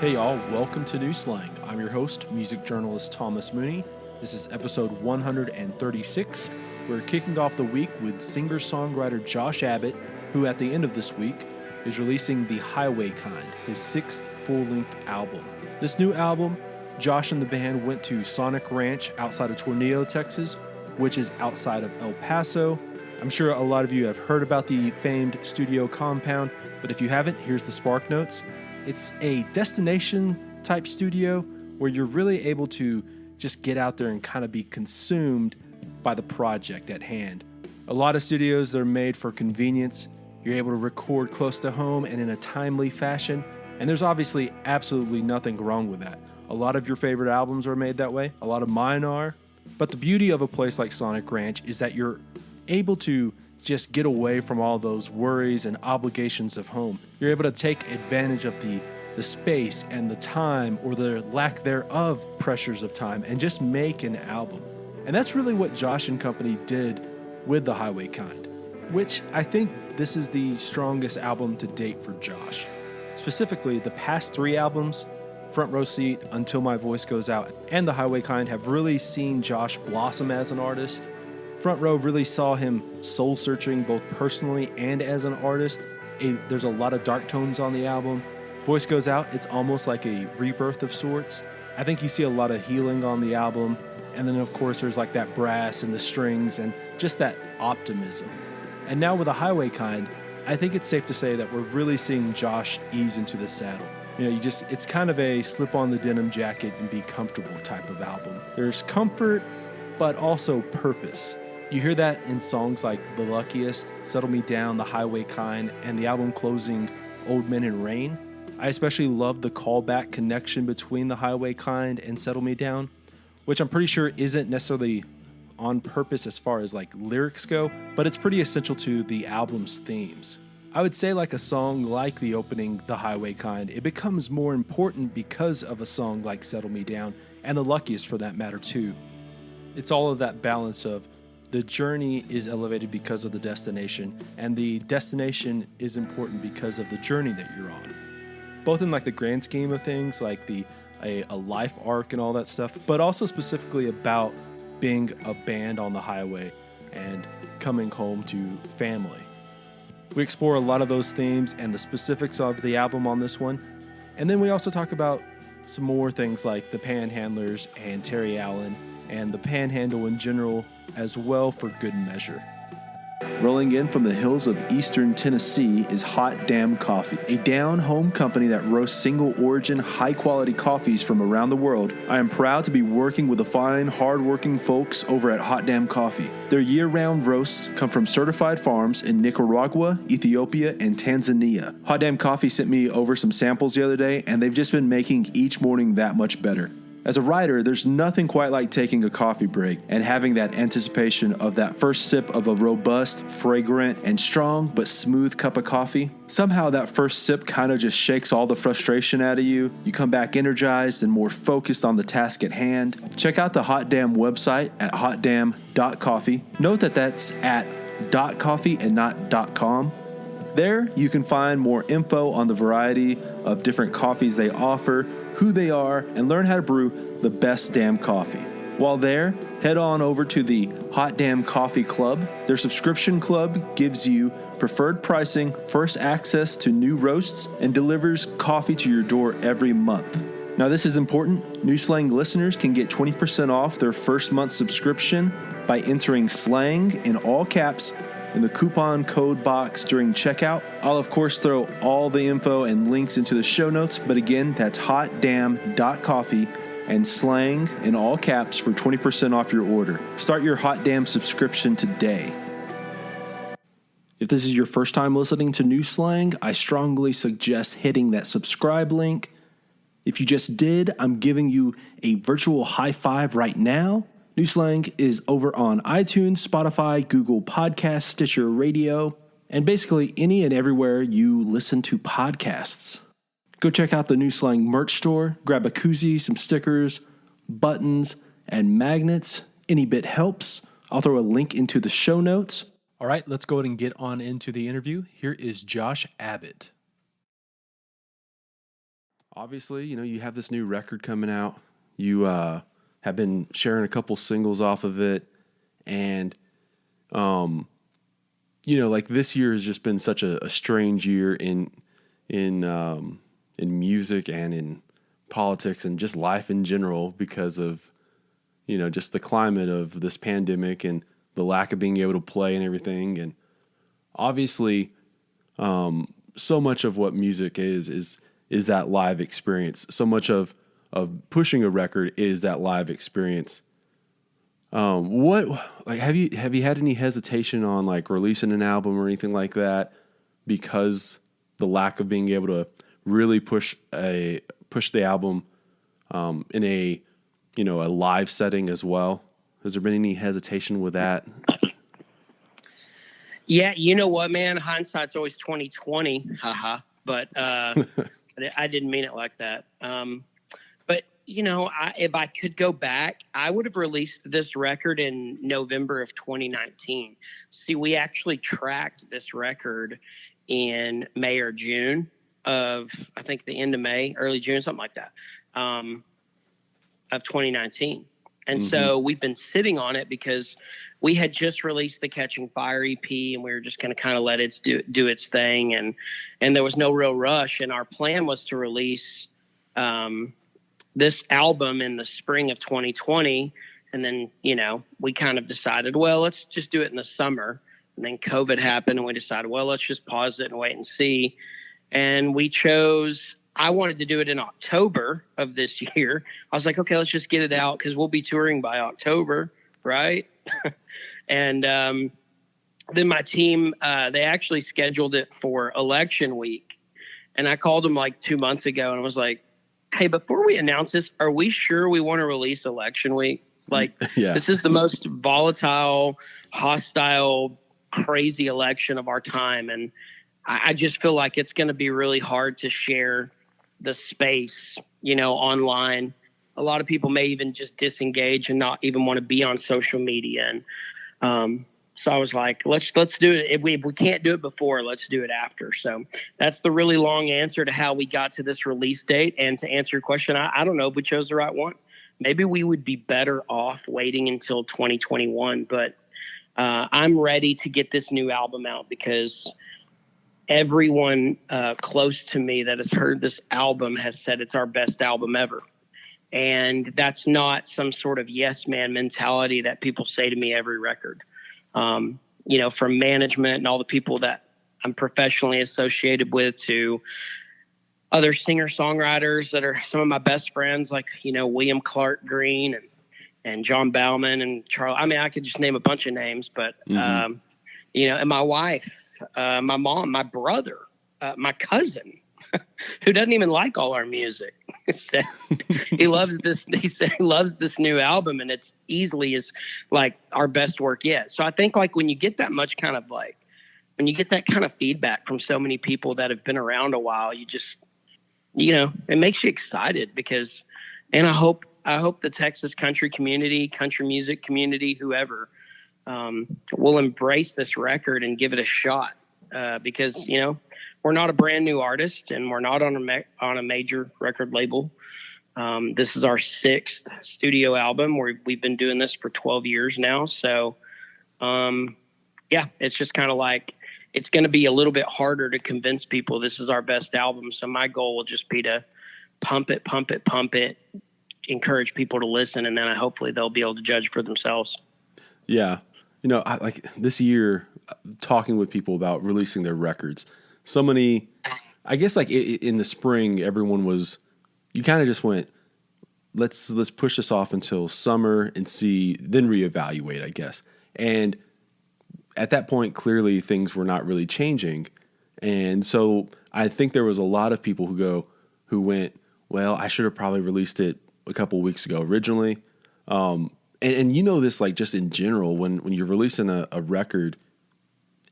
Hey y'all, welcome to New Slang. I'm your host, music journalist Thomas Mooney. This is episode 136. We're kicking off the week with singer-songwriter Josh Abbott, who at the end of this week is releasing The Highway Kind, his sixth full-length album. This new album, Josh and the band went to Sonic Ranch outside of Tornillo, Texas, which is outside of El Paso. I'm sure a lot of you have heard about the famed studio compound, but if you haven't, here's the Spark Notes. It's a destination type studio where you're really able to just get out there and kind of be consumed by the project at hand. A lot of studios, they're made for convenience. You're able to record close to home and in a timely fashion. And there's obviously absolutely nothing wrong with that. A lot of your favorite albums are made that way. A lot of mine are. But the beauty of a place like Sonic Ranch is that you're able to just get away from all those worries and obligations of home. You're able to take advantage of the space and the time, or the lack thereof pressures of time, and just make an album. And that's really what Josh and company did with The Highway Kind, which I think this is the strongest album to date for Josh. Specifically, the past three albums, Front Row Seat, Until My Voice Goes Out, and The Highway Kind, have really seen Josh blossom as an artist. Front Row really saw him soul-searching both personally and as an artist. There's a lot of dark tones on the album. Voice Goes Out, it's almost like a rebirth of sorts. I think you see a lot of healing on the album. And then, of course, there's like that brass and the strings and just that optimism. And now with The Highway Kind, I think it's safe to say that we're really seeing Josh ease into the saddle. It's kind of a slip on the denim jacket and be comfortable type of album. There's comfort, but also purpose. You hear that in songs like The Luckiest, Settle Me Down, The Highway Kind, and the album closing Old Men in Rain. I especially love the callback connection between The Highway Kind and Settle Me Down, which I'm pretty sure isn't necessarily on purpose as far as like lyrics go, but it's pretty essential to the album's themes. I would say like a song like the opening The Highway Kind, it becomes more important because of a song like Settle Me Down, and The Luckiest for that matter too. It's all of that balance of the journey is elevated because of the destination, and the destination is important because of the journey that you're on. Both in like the grand scheme of things, like a life arc and all that stuff, but also specifically about being a band on the highway and coming home to family. We explore a lot of those themes and the specifics of the album on this one. And then we also talk about some more things like the Panhandlers and Terry Allen and the Panhandle in general as well for good measure. Rolling in from the hills of eastern Tennessee is Hot Damn Coffee, a down-home company that roasts single-origin, high-quality coffees from around the world. I am proud to be working with the fine, hard-working folks over at Hot Damn Coffee. Their year-round roasts come from certified farms in Nicaragua, Ethiopia, and Tanzania. Hot Damn Coffee sent me over some samples the other day, and they've just been making each morning that much better. As a writer, there's nothing quite like taking a coffee break and having that anticipation of that first sip of a robust, fragrant, and strong but smooth cup of coffee. Somehow that first sip kind of just shakes all the frustration out of you. You come back energized and more focused on the task at hand. Check out the Hot Damn website at hotdamn.coffee. Note that that's at .coffee and not .com. There, you can find more info on the variety of different coffees they offer, who they are, and learn how to brew the best damn coffee. While there, head on over to the Hot Damn Coffee Club. Their subscription club gives you preferred pricing, first access to new roasts, and delivers coffee to your door every month. Now this is important. New Slang listeners can get 20% off their first month subscription by entering SLANG in all caps in the coupon code box during checkout. I'll of course throw all the info and links into the show notes, but again, that's hotdamn.coffee and SLANG in all caps for 20% off your order. Start your Hot Damn subscription today. If this is your first time listening to New Slang, I strongly suggest hitting that subscribe link. If you just did, I'm giving you a virtual high five right now. New Slang is over on iTunes, Spotify, Google Podcasts, Stitcher Radio, and basically any and everywhere you listen to podcasts. Go check out the New Slang merch store, grab a koozie, some stickers, buttons, and magnets. Any bit helps. I'll throw a link into the show notes. All right, let's go ahead and get on into the interview. Here is Josh Abbott. Obviously, you have this new record coming out. You have been sharing a couple singles off of it, and like this year has just been such a strange year in music and in politics and just life in general because of just the climate of this pandemic and the lack of being able to play and everything. And obviously, so much of what music is that live experience. So much of pushing a record is that live experience. What like have you had any hesitation on like releasing an album or anything like that because the lack of being able to really push the album in a a live setting as well? Has there been any hesitation with that? Yeah, you know what, man? Hindsight's always 2020. Haha. But I didn't mean it like that. But if I could go back, I would have released this record in November of 2019. See, we actually tracked this record in May or June of, I think, the end of May, early June, something like that, of 2019. And so we've been sitting on it because we had just released the Catching Fire EP, and we were just going to kind of let it do its thing, and there was no real rush. And our plan was to release this album in the spring of 2020, and then we kind of decided, well, let's just do it in the summer. And then COVID happened, and we decided, well, let's just pause it and wait and see. And we chose. I wanted to do it in October of this year. I was like, okay, let's just get it out because we'll be touring by October, right? And then my team, they actually scheduled it for election week. And I called them like 2 months ago and I was like, hey, before we announce this, are we sure we want to release election week? Like, This is the most volatile, hostile, crazy election of our time. And I just feel like it's going to be really hard to share the space, online. A lot of people may even just disengage and not even want to be on social media. And so I was like, let's do it. If we can't do it before, let's do it after. So that's the really long answer to how we got to this release date. And to answer your question, I don't know if we chose the right one. Maybe we would be better off waiting until 2021. But I'm ready to get this new album out because everyone close to me that has heard this album has said it's our best album ever. And that's not some sort of yes man mentality that people say to me every record. From management and all the people that I'm professionally associated with to other singer-songwriters that are some of my best friends, like, William Clark Green and John Bauman and Charles. I mean, I could just name a bunch of names, but, and my wife, my mom, my brother, my cousin, who doesn't even like all our music, said he loves this. He said he loves this new album, and it's easily is like our best work yet. So I think like when you get that much kind of like when you get that kind of feedback from so many people that have been around a while, you just it makes you excited because, and I hope the Texas country community, country music community, whoever will embrace this record and give it a shot because we're not a brand new artist and we're not on a major record label. This is our 6th studio album. We've been doing this for 12 years now. So, it's just kind of like, it's going to be a little bit harder to convince people this is our best album. So my goal will just be to pump it, encourage people to listen. And then hopefully they'll be able to judge for themselves. Yeah. I like this year talking with people about releasing their records. So many, I guess like in the spring, everyone was, you kind of just went, let's push this off until summer and see, then reevaluate, I guess. And at that point, clearly things were not really changing. And so I think there was a lot of people who went, well, I should have probably released it a couple of weeks ago originally. And this, like just in general, when you're releasing a record,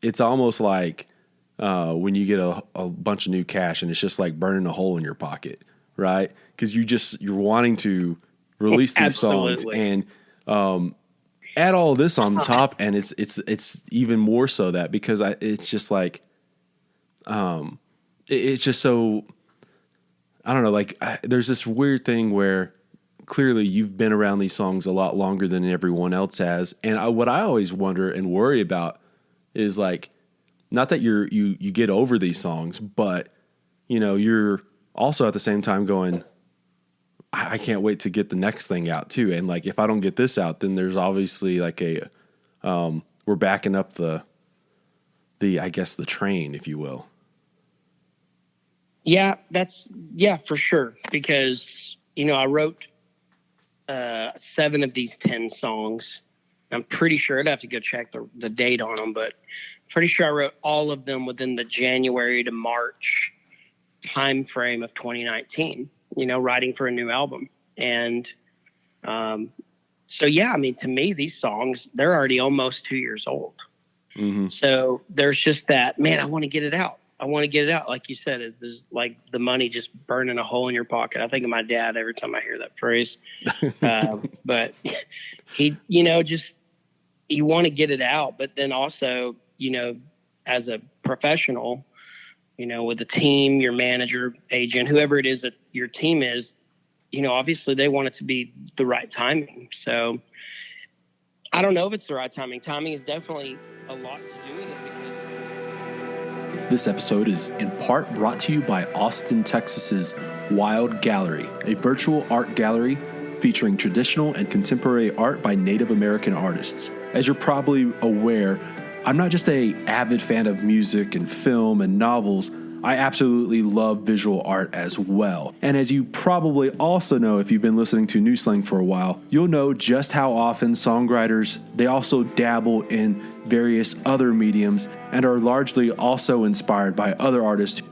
it's almost like, when you get a bunch of new cash and it's just like burning a hole in your pocket, right? Because you're wanting to release these songs and add all this on top, and it's even more so that because it's just like it's just so I don't know, like there's this weird thing where clearly you've been around these songs a lot longer than everyone else has. And what I always wonder and worry about is like, not that you get over these songs, but you're also at the same time going, I can't wait to get the next thing out too. And like, if I don't get this out, then there's obviously like we're backing up the I guess the train, if you will. Yeah, for sure. Because, I wrote 7 of these 10 songs. I'm pretty sure I'd have to go check the date on them, but pretty sure I wrote all of them within the January to March time frame of 2019, writing for a new album. And so, yeah, I mean, to me, these songs, they're already almost 2 years old. Mm-hmm. So there's just that, man, I want to get it out. Like you said, it is like the money just burning a hole in your pocket. I think of my dad every time I hear that phrase. But he, just, you want to get it out. But then also, as a professional, with a team, your manager, agent, whoever it is that your team is, obviously they want it to be the right timing. So I don't know if it's the right timing. Timing is definitely a lot to do with it. This episode is in part brought to you by Austin, Texas's Wild Gallery, a virtual art gallery featuring traditional and contemporary art by Native American artists. As you're probably aware, I'm not just an avid fan of music and film and novels, I absolutely love visual art as well. And as you probably also know if you've been listening to New Slang for a while, you'll know just how often songwriters, they also dabble in various other mediums and are largely also inspired by other artists.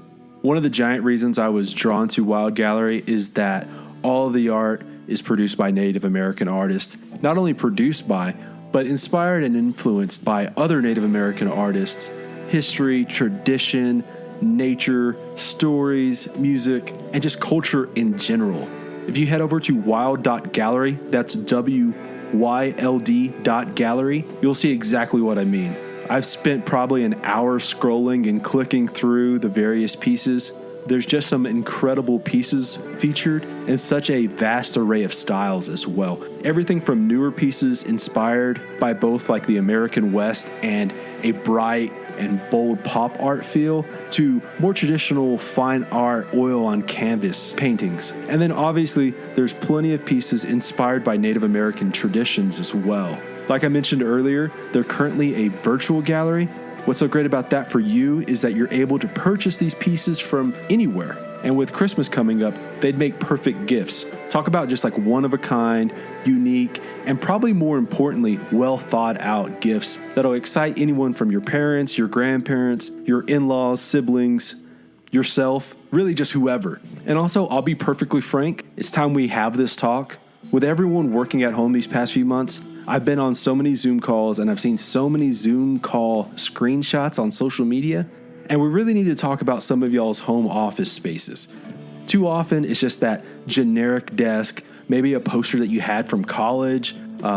One of the giant reasons I was drawn to Wild Gallery is that all of the art is produced by Native American artists, not only produced by, but inspired and influenced by other Native American artists, history, tradition, nature, stories, music, and just culture in general. If you head over to wild.gallery, that's WYLD.gallery, you'll see exactly what I mean. I've spent probably an hour scrolling and clicking through the various pieces. There's just some incredible pieces featured and such a vast array of styles as well. Everything from newer pieces inspired by both like the American West and a bright and bold pop art feel to more traditional fine art oil on canvas paintings. And then obviously there's plenty of pieces inspired by Native American traditions as well. Like I mentioned earlier, they're currently a virtual gallery. What's so great about that for you is that you're able to purchase these pieces from anywhere. And with Christmas coming up, they'd make perfect gifts. Talk about just like one of a kind, unique, and probably more importantly, well thought out gifts that'll excite anyone from your parents, your grandparents, your in-laws, siblings, yourself, really just whoever. And also, I'll be perfectly frank, it's time we have this talk. With everyone working at home these past few months, I've been on so many Zoom calls and I've seen so many Zoom call screenshots on social media. And we really need to talk about some of y'all's home office spaces. Too often, it's just that generic desk, maybe a poster that you had from college,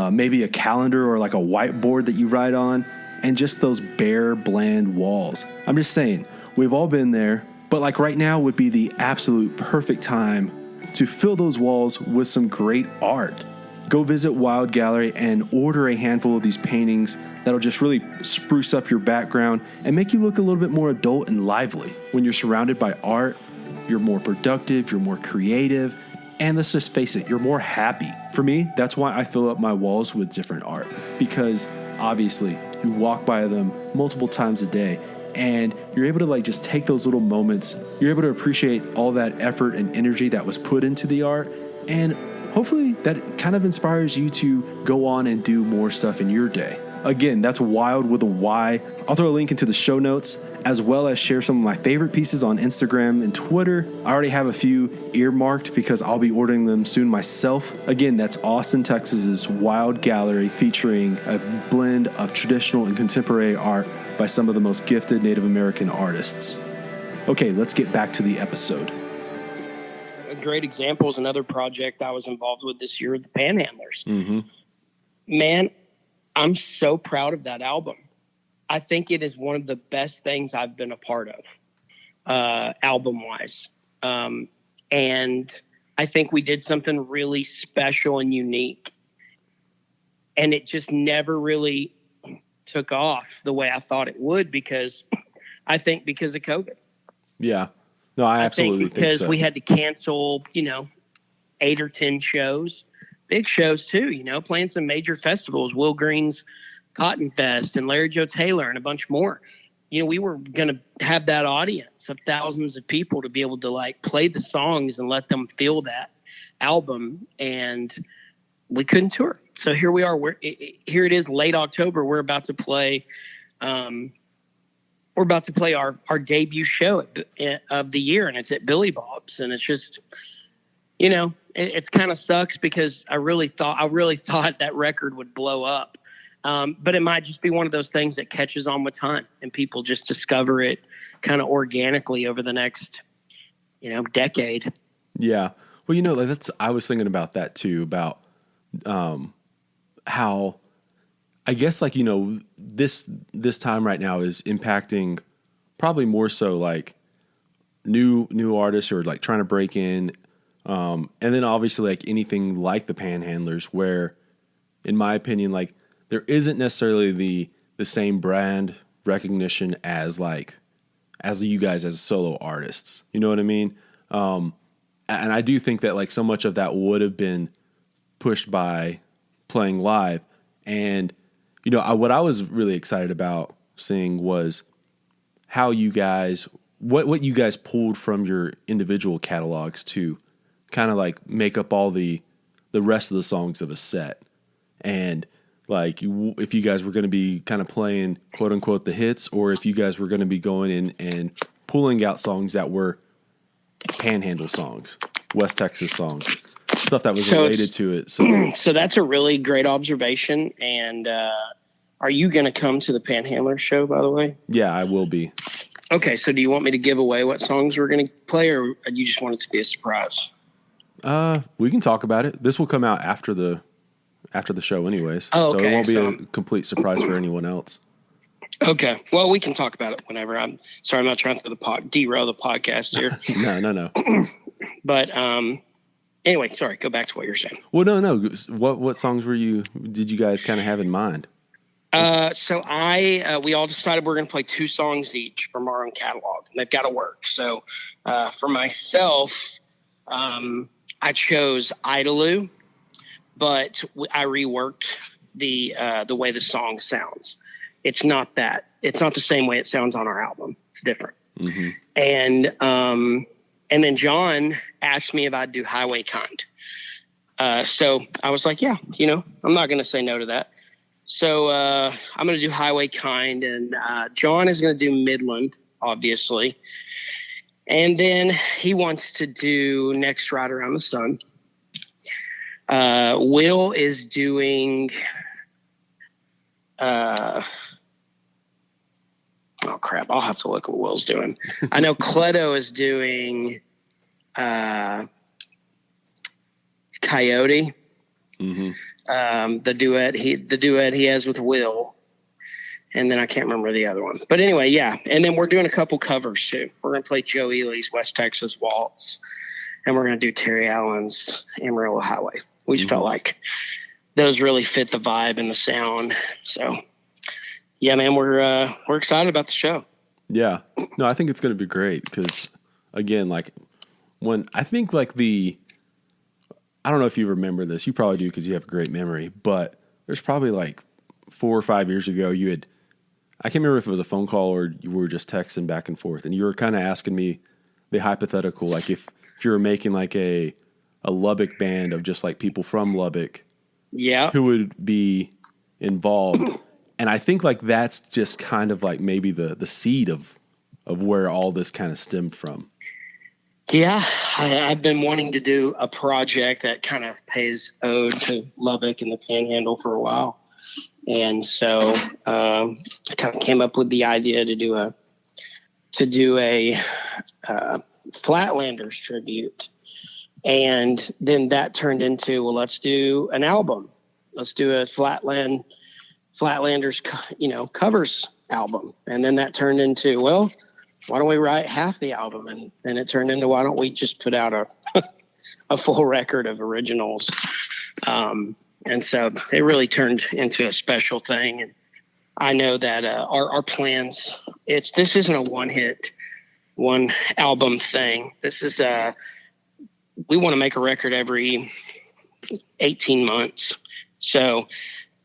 maybe a calendar or like a whiteboard that you write on, and just those bare, bland walls. I'm just saying, we've all been there, but like right now would be the absolute perfect time to fill those walls with some great art. Go visit Wild Gallery and order a handful of these paintings that'll just really spruce up your background and make you look a little bit more adult and lively. When you're surrounded by art, you're more productive, you're more creative, and let's just face it, you're more happy. For me, that's why I fill up my walls with different art, because obviously you walk by them multiple times a day and you're able to like just take those little moments. You're able to appreciate all that effort and energy that was put into the art, and hopefully that kind of inspires you to go on and do more stuff in your day. Again, that's Wild with a Y. I'll throw a link into the show notes, as well as share some of my favorite pieces on Instagram and Twitter. I already have a few earmarked because I'll be ordering them soon myself. Again, that's Austin, Texas's Wild Gallery, featuring a blend of traditional and contemporary art by some of the most gifted Native American artists. Okay, let's get back to the episode. A great example is another project I was involved with this year, the Panhandlers. Mm-hmm. Man, I'm so proud of that album. I think it is one of the best things I've been a part of, album-wise. And I think we did something really special and unique. And it just never really took off the way I thought it would because of COVID. Yeah. No, I absolutely think because so. we had to cancel, 8 or 10 shows, big shows too, playing some major festivals, Will Green's Cotton Fest and Larry Joe Taylor and a bunch more. We were going to have that audience of thousands of people to be able to like play the songs and let them feel that album. And we couldn't tour. So here we are. Here it is, late October. We're about to play our debut show of the year, and it's at Billy Bob's. And it's just, it's kind of sucks because I really thought that record would blow up. But it might just be one of those things that catches on with time and people just discover it kind of organically over the next, decade. Yeah. Well, I was thinking about that too, about how I guess this time right now is impacting probably more so like new artists who are like trying to break in. And then obviously like anything like the Panhandlers where, in my opinion, like there isn't necessarily the same brand recognition as you guys as solo artists. You know what I mean? And I do think that like so much of that would have been pushed by playing live. And, what I was really excited about seeing was how you guys, what you guys pulled from your individual catalogs to kind of like make up all the rest of the songs of a set. And like if you guys were going to be kind of playing quote unquote the hits, or if you guys were going to be going in and pulling out songs that were Panhandle songs, West Texas songs, stuff that was related to it. So that's a really great observation. And are you going to come to the Panhandler show, by the way? Yeah, I will be. Okay, so do you want me to give away what songs we're going to play, or you just want it to be a surprise? We can talk about it. This will come out after the show anyways. Oh, okay. So it won't be a complete surprise for anyone else. Okay. Well, we can talk about it whenever. I'm sorry, I'm not trying to derail the podcast here. No. But anyway, sorry, go back to what you're saying. Well, no. What songs did you guys kind of have in mind? So we all decided we're going to play 2 songs each from our own catalog, and they've got to work. So for myself, I chose Idaloo, but I reworked the way the song sounds. It's not the same way it sounds on our album. It's different. Mm-hmm. And then John asked me if I'd do Highway Kind. So I was like, yeah, I'm not going to say no to that. So I'm going to do Highway Kind, and John is going to do Midland, obviously. And then he wants to do Next Ride Around the Sun. Will is doing oh crap, I'll have to look what Will's doing. I know Cleto is doing Coyote. Mm-hmm. The duet he has with Will, and then I can't remember the other one. But anyway, yeah. And then we're doing a couple covers too. We're gonna play Joe Ely's West Texas Waltz, and we're gonna do Terry Allen's Amarillo Highway. We just felt like those really fit the vibe and the sound. So yeah, man, we're excited about the show. Yeah, no, I think it's gonna be great because again, like when I think like I don't know if you remember this. You probably do because you have a great memory. But there's probably like 4 or 5 years ago, I can't remember if it was a phone call or you were just texting back and forth, and you were kind of asking me the hypothetical, like if you were making like a Lubbock band of just like people from Lubbock, yeah, who would be involved. And I think like that's just kind of like maybe the seed of where all this kind of stemmed from. Yeah, I've been wanting to do a project that kind of pays ode to Lubbock and the Panhandle for a while. And so I kind of came up with the idea to do a Flatlanders tribute. And then that turned into, well, let's do an album. Let's do a Flatlanders, covers album. And then that turned into, well, why don't we write half the album? And then it turned into, why don't we just put out a full record of originals? And so it really turned into a special thing. And I know that our plans, this isn't a one album thing. This is we want to make a record every 18 months. So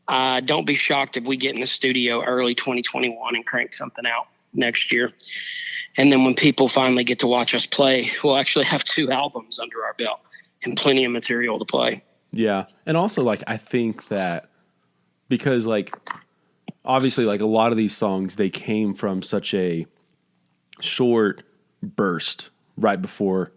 don't be shocked if we get in the studio early 2021 and crank something out next year. And then when people finally get to watch us play, we'll actually have 2 albums under our belt and plenty of material to play. Yeah. And also, like, I think that because, like, obviously, like, a lot of these songs, they came from such a short burst right before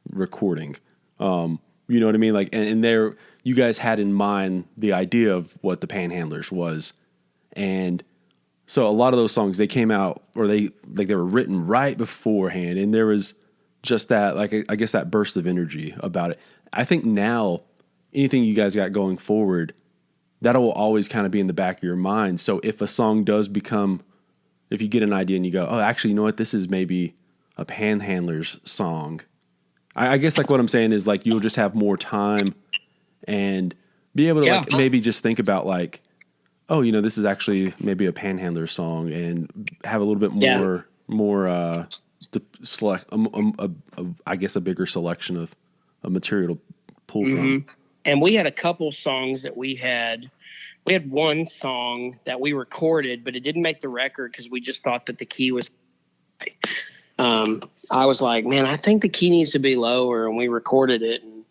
recording. You know what I mean? Like, and there, you guys had in mind the idea of what the Panhandlers was. And so a lot of those songs, they came out, or they were written right beforehand. And there was just that, like, I guess that burst of energy about it. I think now, anything you guys got going forward, that will always kind of be in the back of your mind. So if a song does become, if you get an idea and you go, oh, actually, you know what? This is maybe a Panhandlers song. I guess, like, what I'm saying is, like, you'll just have more time and be able to like maybe just think about, like, oh, you know, this is actually maybe a Panhandler song, and have a little bit more to select I guess a bigger selection of material to pull from. And we had a couple songs that we had one song that we recorded, but it didn't make the record because we just thought that the key was I was like, man, I think the key needs to be lower, and we recorded it. And,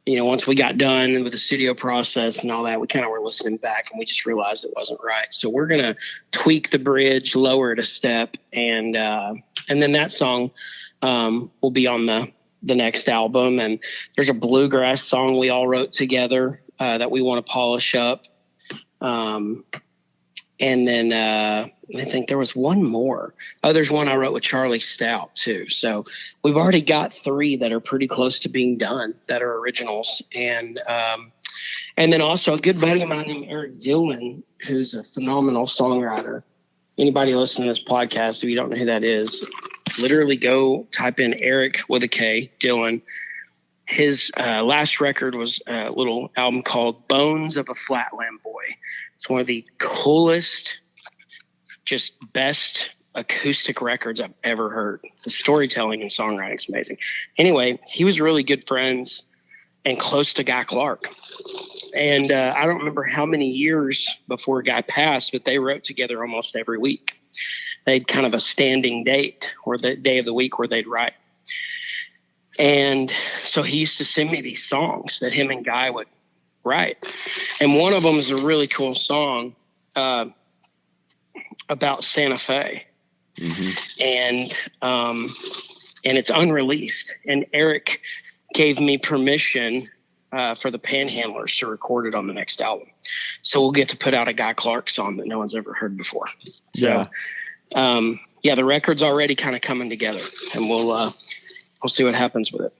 you know, once we got done with the studio process and all that, we kind of were listening back, and we just realized it wasn't right. So we're going to tweak the bridge, lower it a step. And then that song will be on the next album. And there's a bluegrass song we all wrote together that we want to polish up. And then I think there was one more. Oh, there's one I wrote with Charlie Stout too. So we've already got 3 that are pretty close to being done that are originals. And then also a good buddy of mine named Eric Dillon, who's a phenomenal songwriter. Anybody listening to this podcast, if you don't know who that is, literally go type in Eric with a K, Dillon. His last record was a little album called Bones of a Flatland Boy. It's one of the coolest, just best acoustic records I've ever heard. The storytelling and songwriting is amazing. Anyway, he was really good friends and close to Guy Clark. And I don't remember how many years before Guy passed, but they wrote together almost every week. They had kind of a standing date, or the day of the week where they'd write. And so he used to send me these songs that him and Guy would write. And one of them is a really cool song about Santa Fe. And it's unreleased. And Eric gave me permission for the Panhandlers to record it on the next album. So we'll get to put out a Guy Clark song that no one's ever heard before. So, the record's already kind of coming together, and we'll see what happens with it.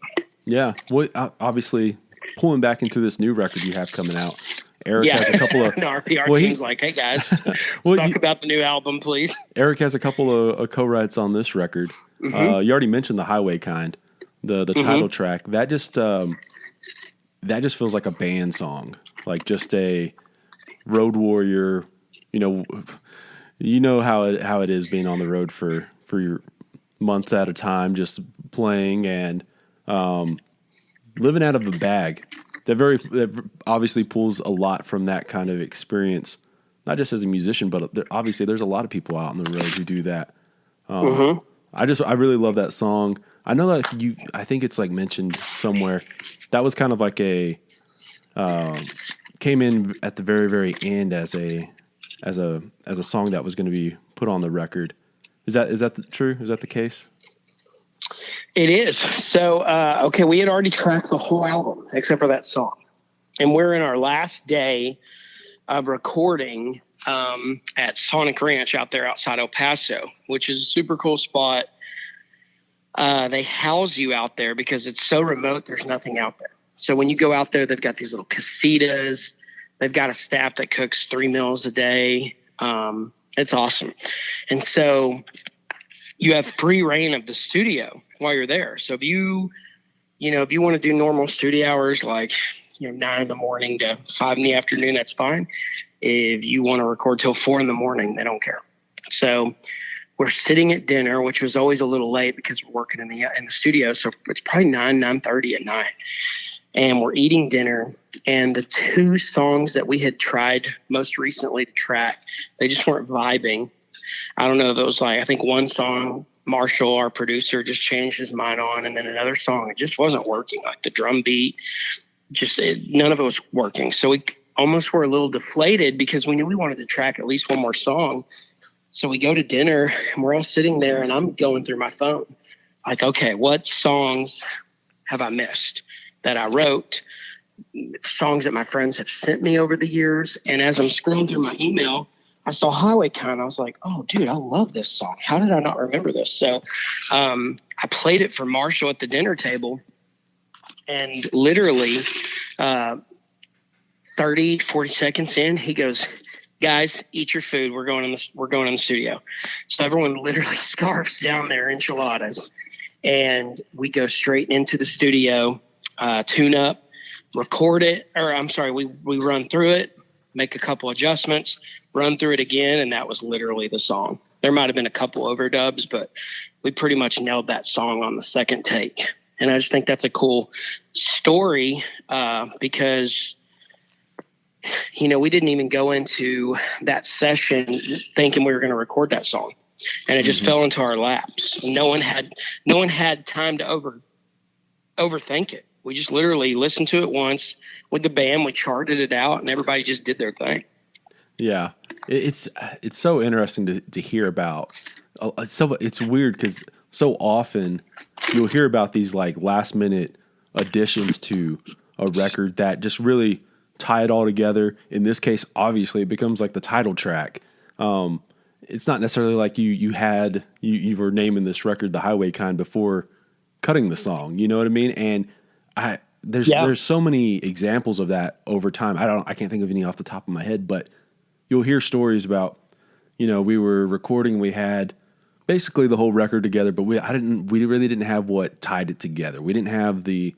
Yeah. Well, obviously, pulling back into this new record you have coming out, Eric has a couple of... No, our PR team's like, hey, guys, talk about the new album, please. Eric has a couple of co-writes on this record. You already mentioned The Highway Kind, the title track. That just feels like a band song, like just a road warrior. You know how it is being on the road for your months at a time, just playing and living out of a bag. That obviously pulls a lot from that kind of experience, not just as a musician, but obviously there's a lot of people out on the road who do that. I really love that song. I know that I think it's like mentioned somewhere. That was kind of like came in at the very, very end as a song that was going to be put on the record. Is that true? Is that the case? It is. So, we had already tracked the whole album except for that song. And we're in our last day of recording at Sonic Ranch out there outside El Paso, which is a super cool spot. They house you out there because it's so remote, there's nothing out there. So when you go out there, they've got these little casitas. They've got a staff that cooks 3 meals a day. It's awesome. And so you have free reign of the studio while you're there. So if you want to do normal studio hours, like, 9 in the morning to 5 in the afternoon, that's fine. If you want to record till 4 in the morning, they don't care. So we're sitting at dinner, which was always a little late because we're working in the studio. So it's probably 9:30 at night. And we're eating dinner, and the two songs that we had tried most recently to track, they just weren't vibing. I don't know if it was I think one song, Marshall, our producer, just changed his mind on, and then another song, it just wasn't working. Like the drum beat, none of it was working. So we almost were a little deflated because we knew we wanted to track at least one more song. So we go to dinner, and we're all sitting there, and I'm going through my phone. Like, okay, what songs have I missed that I wrote, songs that my friends have sent me over the years? And as I'm scrolling through my email, I saw Highway Con. I was like, oh, dude, I love this song. How did I not remember this? So I played it for Marshall at the dinner table, and literally 30, 40 seconds in, he goes, guys, eat your food. We're going in the studio. So everyone literally scarfs down their enchiladas, and we go straight into the studio, tune up, record it, we run through it, make a couple adjustments, run through it again, and that was literally the song. There might have been a couple overdubs, but we pretty much nailed that song on the second take. And I just think that's a cool story because, we didn't even go into that session thinking we were going to record that song, and it just fell into our laps. No one had time to overthink it. We just literally listened to it once with the band. We charted it out, and everybody just did their thing. Yeah, it's so interesting to hear about. So it's weird because so often you'll hear about these last minute additions to a record that just really tie it all together. In this case, obviously, it becomes like the title track. It's not necessarily like you were naming this record the Highway Kind before cutting the song. You know what I mean? And there's so many examples of that over time. I can't think of any off the top of my head, but you'll hear stories about, we were recording, we had basically the whole record together, but we really didn't have what tied it together. We didn't have the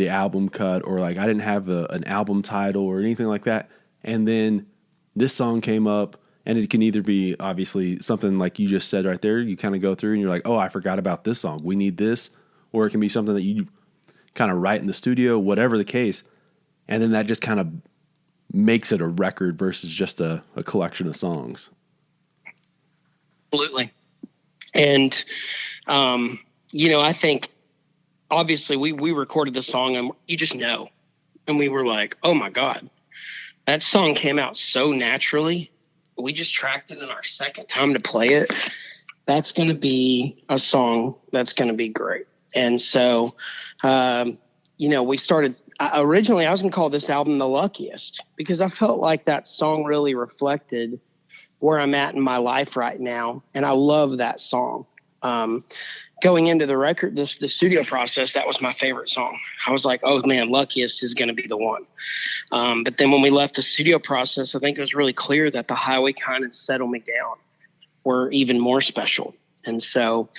album cut, or I didn't have an album title or anything like that. And then this song came up, and it can either be obviously something like you just said right there. You kind of go through and you're like, oh, I forgot about this song. We need this. Or it can be something that you kind of write in the studio, whatever the case. And then that just kind of makes it a record versus just a collection of songs. Absolutely. And, I think obviously we recorded the song, and you just know. And we were like, oh my God, that song came out so naturally. We just tracked it in our second time to play it. That's going to be a song that's going to be great. And so, we started, originally I was going to call this album The Luckiest, because I felt like that song really reflected where I'm at in my life right now. And I love that song. Going into the record, the studio process, that was my favorite song. I was like, oh man, Luckiest is going to be the one. But then when we left the studio process, I think it was really clear that the Highway Kind and Settle Me Down were even more special. And so,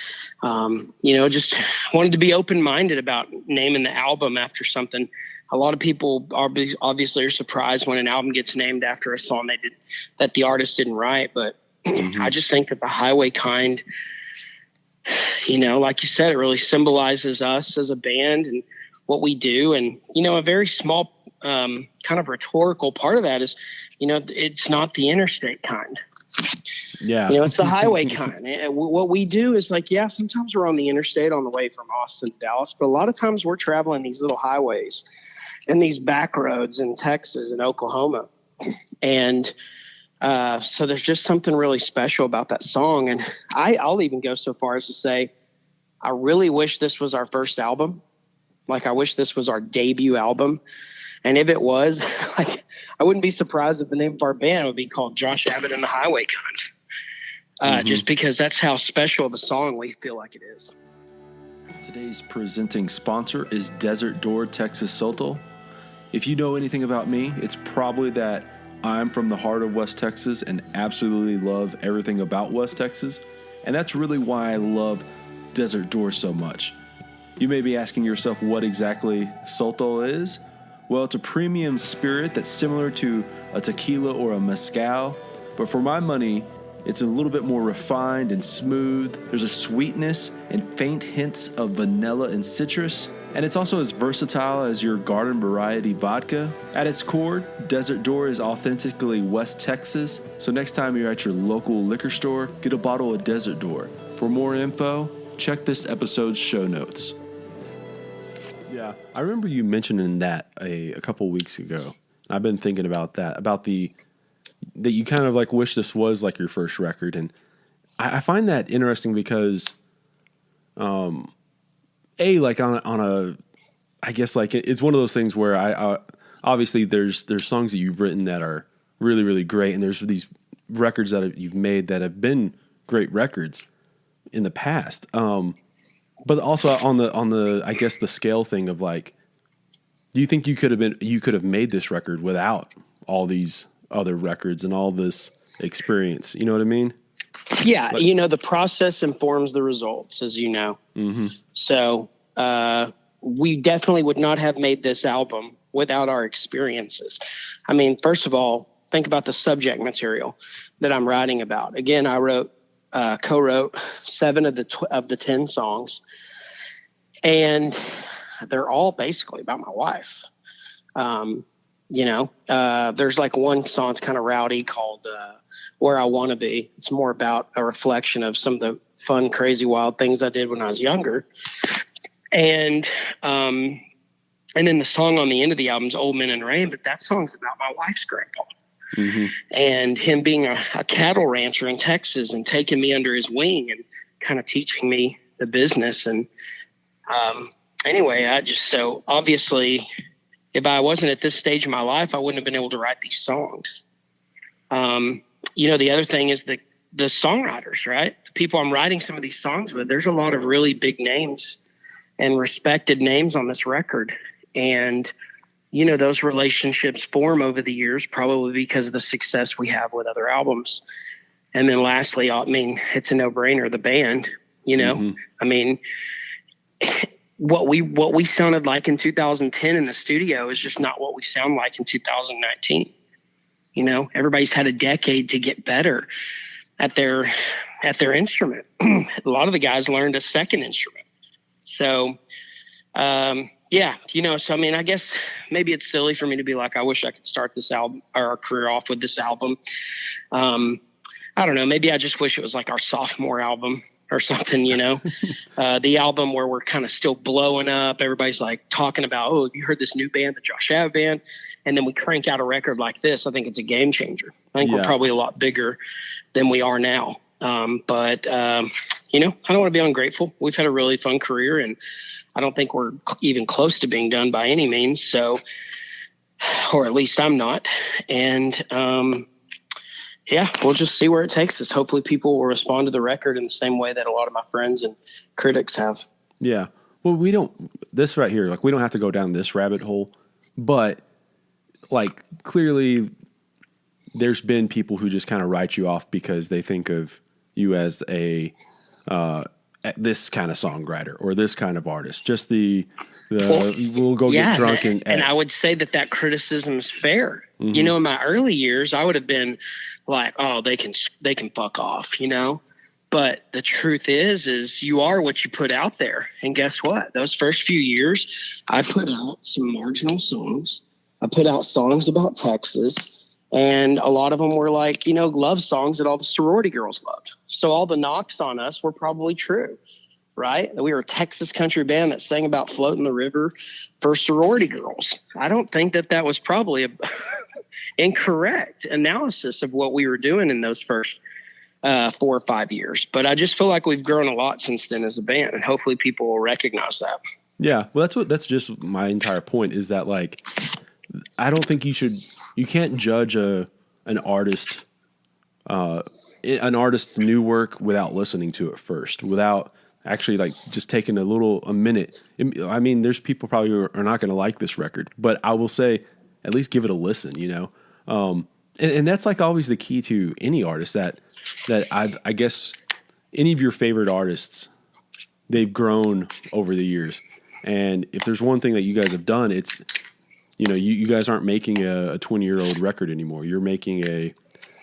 just wanted to be open-minded about naming the album after something. A lot of people obviously are surprised when an album gets named after a song that the artist didn't write. But I just think that the Highway Kind, like you said, it really symbolizes us as a band and what we do. And, a very small kind of rhetorical part of that is, it's not the interstate kind. Yeah. It's the highway kind. And what we do is sometimes we're on the interstate on the way from Austin to Dallas, but a lot of times we're traveling these little highways and these back roads in Texas and Oklahoma. And so there's just something really special about that song. And I'll even go so far as to say, I really wish this was our first album. I wish this was our debut album. And if it was, I wouldn't be surprised if the name of our band would be called Josh Abbott and the Highway Kind. Just because that's how special of a song we feel like it is. Today's presenting sponsor is Desert Door Texas Soto. If you know anything about me, it's probably that I'm from the heart of West Texas and absolutely love everything about West Texas. And that's really why I love Desert Door so much. You may be asking yourself what exactly Sotol is. Well, it's a premium spirit that's similar to a tequila or a mezcal, but for my money, it's a little bit more refined and smooth. There's a sweetness and faint hints of vanilla and citrus, and it's also as versatile as your garden variety vodka. At its core, Desert Door is authentically West Texas, so next time you're at your local liquor store, get a bottle of Desert Door. For more info, check this episode's show notes. Yeah, I remember you mentioning that a couple weeks ago. I've been thinking about that, that you kind of like wish this was like your first record. And I find that interesting because, like on a, I guess like it's one of those things where I obviously there's songs that you've written that are really, really great. And there's these records that you've made that have been great records in the past. But also on the I guess the scale thing of like, do you think you could have made this record without all these other records and all this experience? You know what I mean? Yeah. The process informs the results, as you know. Mm-hmm. So, we definitely would not have made this album without our experiences. I mean, first of all, think about the subject material that I'm writing about. Again, I co-wrote 7 of the 10 songs, and they're all basically about my wife. There's like one song that's kind of rowdy called Where I Want to Be. It's more about a reflection of some of the fun, crazy, wild things I did when I was younger. And then the song on the end of the album is Old Men and Rain, but that song's about my wife's grandpa. Mm-hmm. And him being a cattle rancher in Texas and taking me under his wing and kind of teaching me the business. And anyway, so obviously if I wasn't at this stage of my life, I wouldn't have been able to write these songs. The other thing is the songwriters, right? The people I'm writing some of these songs with, there's a lot of really big names and respected names on this record. And those relationships form over the years, probably because of the success we have with other albums. And then lastly, I mean, it's a no-brainer, the band, Mm-hmm. I mean, what we sounded like in 2010 in the studio is just not what we sound like in 2019. Everybody's had a decade to get better at their instrument. A lot of the guys learned a second instrument. So, so I mean, I guess maybe it's silly for me to be like, I wish I could start this album or our career off with this album. I don't know. Maybe I just wish it was like our sophomore album or something, the album where we're kind of still blowing up. Everybody's like talking about, oh, you heard this new band, the Josh Abbott band? And then we crank out a record like this. I think it's a game changer. I think we're probably a lot bigger than we are now. I don't want to be ungrateful. We've had a really fun career, and I don't think we're even close to being done by any means. So, or at least I'm not. And, we'll just see where it takes us. Hopefully people will respond to the record in the same way that a lot of my friends and critics have. Yeah. Well, this right here, like we don't have to go down this rabbit hole, but like clearly there's been people who just kind of write you off because they think of you as a, this kind of songwriter or this kind of artist, just we'll go get drunk. And I would say that criticism is fair. Mm-hmm. In my early years, I would have been like, oh, they can fuck off, but the truth is you are what you put out there. And guess what? Those first few years, I put out some marginal songs. I put out songs about Texas, and a lot of them were like, love songs that all the sorority girls loved. So all the knocks on us were probably true, right? We were a Texas country band that sang about floating the river for sorority girls. I don't think that was probably a incorrect analysis of what we were doing in those first 4 or 5 years. But I just feel like we've grown a lot since then as a band, and hopefully people will recognize that. Yeah, well, that's just my entire point is that, like, I don't think you can't judge an artist's new work without listening to it first, without actually like just taking a minute. I mean, there's people probably who are not going to like this record, but I will say at least give it a listen, and that's like always the key to any artist that I guess any of your favorite artists, they've grown over the years. And if there's one thing that you guys have done, it's, you guys aren't making a 20-year-old record anymore. You're making a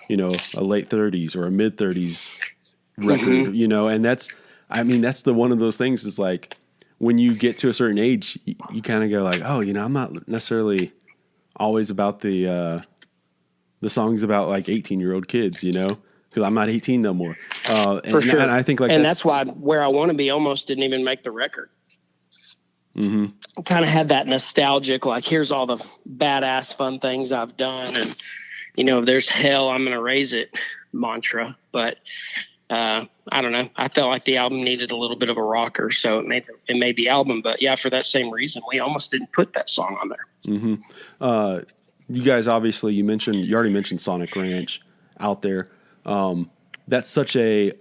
late 30s or a mid 30s record, and that's the one of those things is like when you get to a certain age, you kind of go like, oh, I'm not necessarily always about the songs about like 18-year-old kids, because I'm not 18 no more. For sure. And I think like that's why Where I Want to Be almost didn't even make the record. Mm-hmm. Kind of had that nostalgic, like, here's all the badass fun things I've done. And, if there's hell, I'm going to raise it mantra. But I don't know. I felt like the album needed a little bit of a rocker. So it made the album. But yeah, for that same reason, we almost didn't put that song on there. Mm-hmm. You guys, obviously, you already mentioned Sonic Ranch out there. That's such a,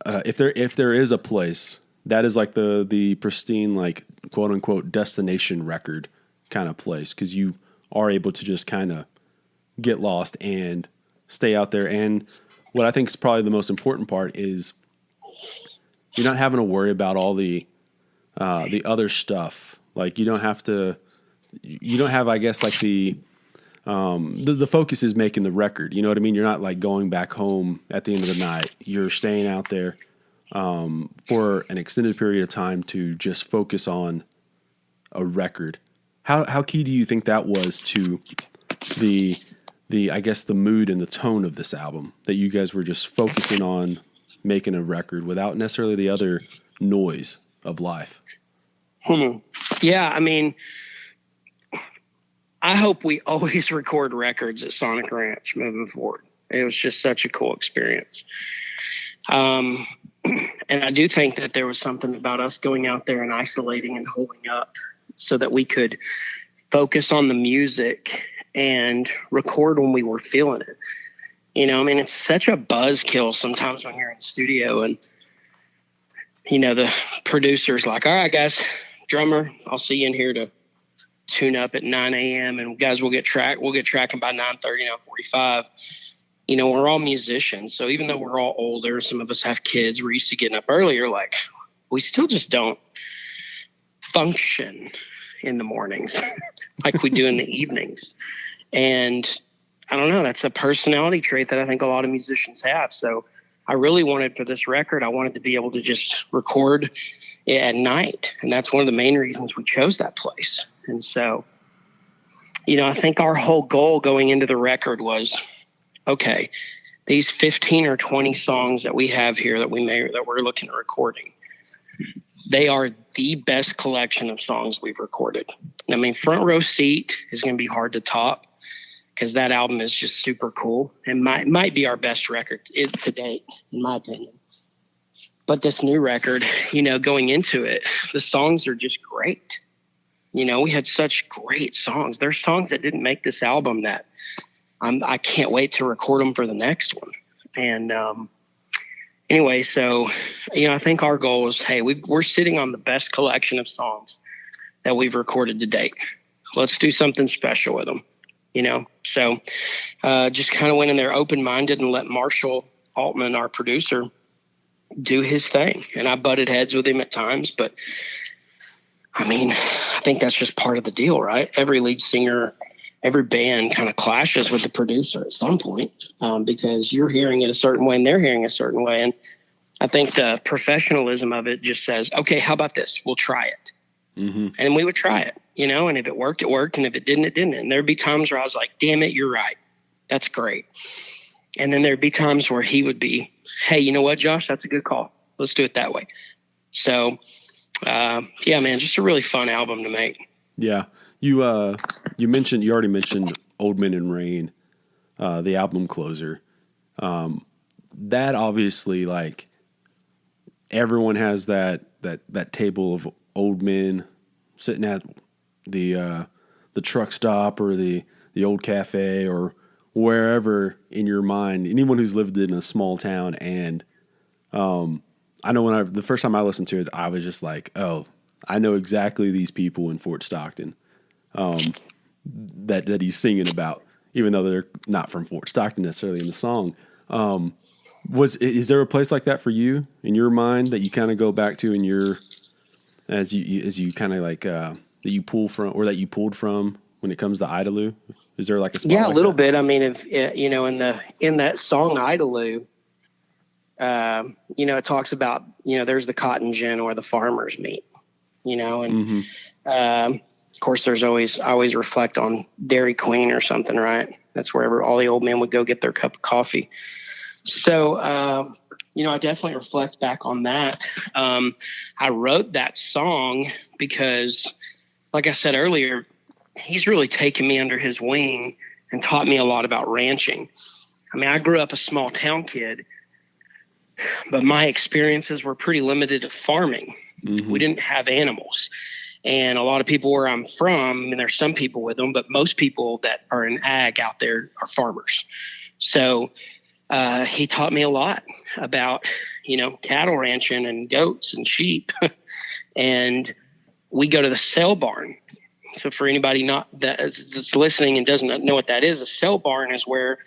if there is a place that is like the pristine, like quote unquote destination record kind of place. 'Cause you are able to just kind of get lost and stay out there. And what I think is probably the most important part is you're not having to worry about all the other stuff. Like you don't have, I guess, like the focus is making the record. You know what I mean? You're not like going back home at the end of the night. You're staying out there for an extended period of time to just focus on a record. How key do you think that was to the I guess the mood and the tone of this album, that you guys were just focusing on making a record without necessarily the other noise of life? Yeah, I mean, I hope we always record records at Sonic Ranch moving forward. It was just such a cool experience. And I do think that there was something about us going out there and isolating and holding up so that we could focus on the music and record when we were feeling it. It's such a buzzkill sometimes when you're in the studio and, the producer's like, all right, guys, drummer, I'll see you in here to tune up at 9 a.m. and guys, we'll get tracking by 9:30, 9:45. We're all musicians. So even though we're all older, some of us have kids, we're used to getting up earlier. Like we still just don't function in the mornings like we do in the evenings. And I don't know, that's a personality trait that I think a lot of musicians have. So I really wanted for this record, I wanted to be able to just record at night. And that's one of the main reasons we chose that place. And so, I think our whole goal going into the record was, okay, these 15 or 20 songs that we have here that we're looking at recording, they are the best collection of songs we've recorded. I mean, Front Row Seat is going to be hard to top because that album is just super cool and might be our best record to date, in my opinion. But this new record, going into it, the songs are just great. We had such great songs. There's songs that didn't make this album that I can't wait to record them for the next one. And anyway, so, I think our goal is, hey, we're sitting on the best collection of songs that we've recorded to date. Let's do something special with them, So just kind of went in there open-minded and let Marshall Altman, our producer, do his thing. And I butted heads with him at times, but I mean, I think that's just part of the deal, right? Every lead singer, every band kind of clashes with the producer at some point because you're hearing it a certain way and they're hearing a certain way. And I think the professionalism of it just says, okay, how about this? We'll try it. Mm-hmm. And we would try it, and if it worked, it worked. And if it didn't, it didn't. And there'd be times where I was like, damn it, you're right. That's great. And then there'd be times where he would be, hey, you know what, Josh, that's a good call. Let's do it that way. So, yeah, man, just a really fun album to make. Yeah. You already mentioned Old Men in Rain, the album closer. That obviously, like, everyone has that table of old men sitting at the truck stop or the old cafe or wherever in your mind, anyone who's lived in a small town. And I know the first time I listened to it, I was just like, oh, I know exactly these people in Fort Stockton that he's singing about, even though they're not from Fort Stockton necessarily in the song. Is there a place like that for you in your mind that you kind of go back to in your, as you kind of like, that you pull from, or that you pulled from when it comes to Idaloo? Is there like a spot Yeah, a like little that? bit. I mean, if in that song Idaloo, it talks about, there's the cotton gin or the farmer's meat, and of course there's I always reflect on Dairy Queen or something, right? That's wherever all the old men would go get their cup of coffee. So, I definitely reflect back on that. I wrote that song because, like I said earlier, he's really taken me under his wing and taught me a lot about ranching. I mean, I grew up a small town kid, but my experiences were pretty limited to farming. Mm-hmm. We didn't have animals. And a lot of people where I'm from, I mean, there's some people with them, but most people that are in ag out there are farmers. So he taught me a lot about, cattle ranching and goats and sheep. And we go to the sale barn. So for anybody that's listening and doesn't know what that is, a sale barn is where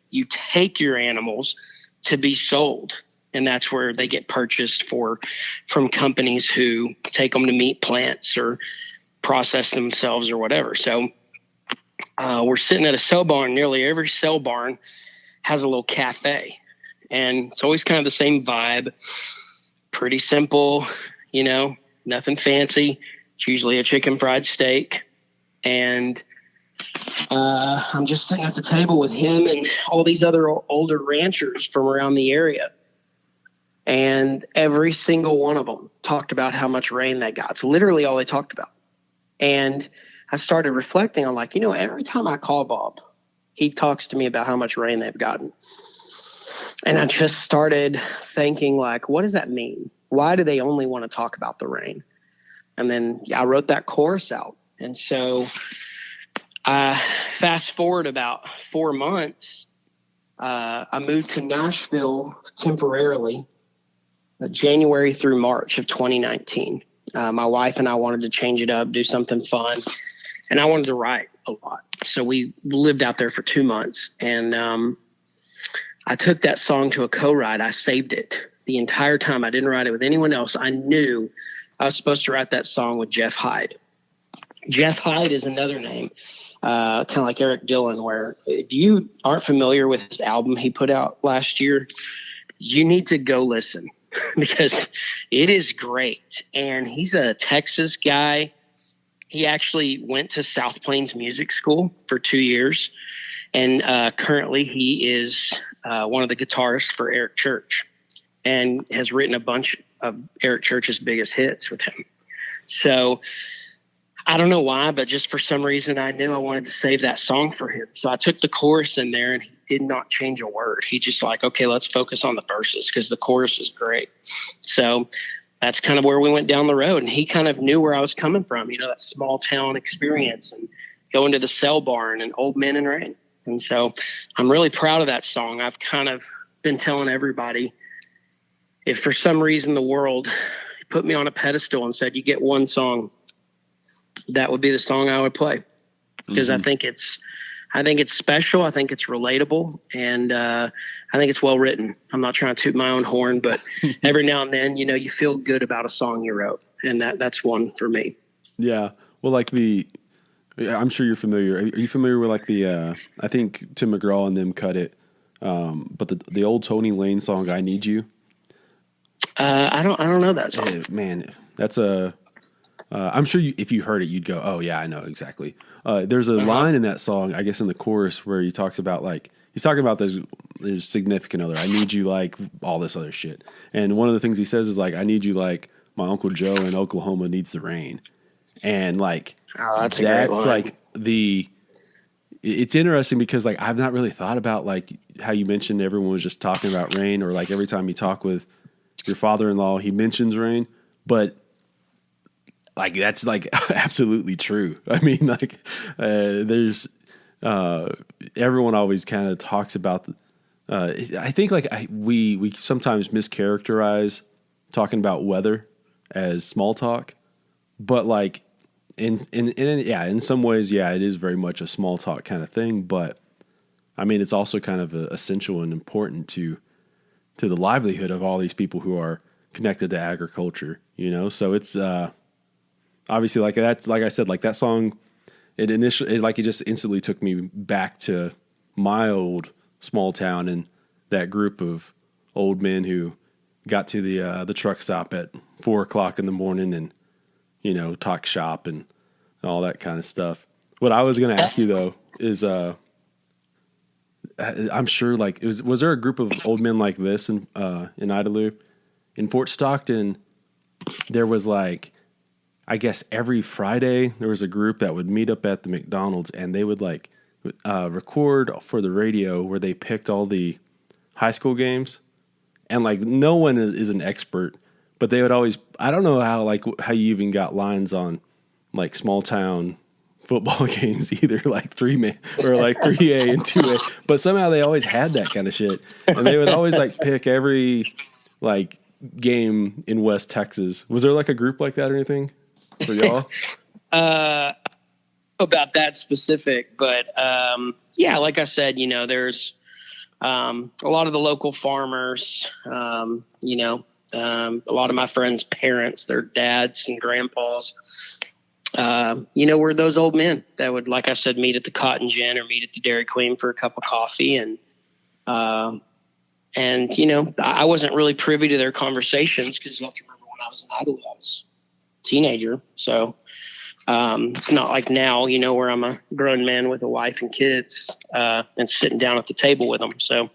you take your animals to be sold. And that's where they get purchased from companies who take them to meat plants or process themselves or whatever. So we're sitting at a sale barn. Nearly every sale barn has a little cafe. And it's always kind of the same vibe. Pretty simple, nothing fancy. It's usually a chicken fried steak. And I'm just sitting at the table with him and all these other older ranchers from around the area. And every single one of them talked about how much rain they got. It's literally all they talked about. And I started reflecting on every time I call Bob, he talks to me about how much rain they've gotten. And I just started thinking, what does that mean? Why do they only want to talk about the rain? And then I wrote that chorus out. And so I fast forward about 4 months. I moved to Nashville temporarily, January through March of 2019. My wife and I wanted to change it up, do something fun. And I wanted to write a lot. So we lived out there for 2 months. And I took that song to a co-write. I saved it the entire time. I didn't write it with anyone else. I knew I was supposed to write that song with Jeff Hyde. Jeff Hyde is another name, kind of like Eric Dillon, where if you aren't familiar with his album he put out last year, you need to go listen because it is great. And he's a Texas guy. He actually went to South Plains Music School for 2 years. And currently he is one of the guitarists for Eric Church and has written a bunch of Eric Church's biggest hits with him. So I don't know why, but just for some reason I knew I wanted to save that song for him. So I took the chorus in there and he did not change a word. He just okay, let's focus on the verses because the chorus is great. So that's kind of where we went down the road. And he kind of knew where I was coming from, that small town experience and going to the sale barn and Old Men and Rain. And so I'm really proud of that song. I've kind of been telling everybody, if for some reason the world put me on a pedestal and said, you get one song, that would be the song I would play. Because I think it's special. I think it's relatable. And I think it's well written. I'm not trying to toot my own horn, but every now and then, you feel good about a song you wrote. And that's one for me. Yeah. Well, I'm sure you're familiar. Are you familiar with I think Tim McGraw and them cut it. But the old Tony Lane song, I Need You. I don't know that song. Man, that's I'm sure if you heard it, you'd go, oh yeah, I know exactly. There's a line in that song, I guess in the chorus, where he talks about he's talking about his significant other. I need you like all this other shit. And one of the things he says is I need you like my Uncle Joe in Oklahoma needs the rain. And that's a great line. It's interesting because I've not really thought about how you mentioned everyone was just talking about rain, or every time you talk with your father-in-law, he mentions rain, but that's absolutely true. I mean, there's everyone always kind of talks about I think we sometimes mischaracterize talking about weather as small talk, but in some ways, yeah, it is very much a small talk kind of thing, but I mean, it's also kind of essential and important to to the livelihood of all these people who are connected to agriculture, you know? So it's, obviously like that's, like I said, like that song, it just instantly took me back to my old small town and that group of old men who got to the truck stop at 4:00 in the morning and, you know, talk shop and all that kind of stuff. What I was going to ask you though is, I'm sure like was there a group of old men like this in Idalou? In Fort Stockton, there was like, I guess every Friday there was a group that would meet up at the McDonald's and they would like record for the radio where they picked all the high school games. And like no one is an expert, but they would always, I don't know how you even got lines on like small town football games either, like 3-man or like 3A and 2A, but somehow they always had that kind of shit. And they would always like pick every like game in West Texas. Was there like a group like that or anything for y'all? About that specific, but yeah, like I said, you know, there's a lot of the local farmers, you know, a lot of my friends' parents, their dads and grandpas, you know, were those old men that would, like I said, meet at the Cotton Gin or meet at the Dairy Queen for a cup of coffee. And, you know, I wasn't really privy to their conversations because you have to remember when I was in Idle, I was a teenager. So it's not like now, you know, where I'm a grown man with a wife and kids and sitting down at the table with them. So,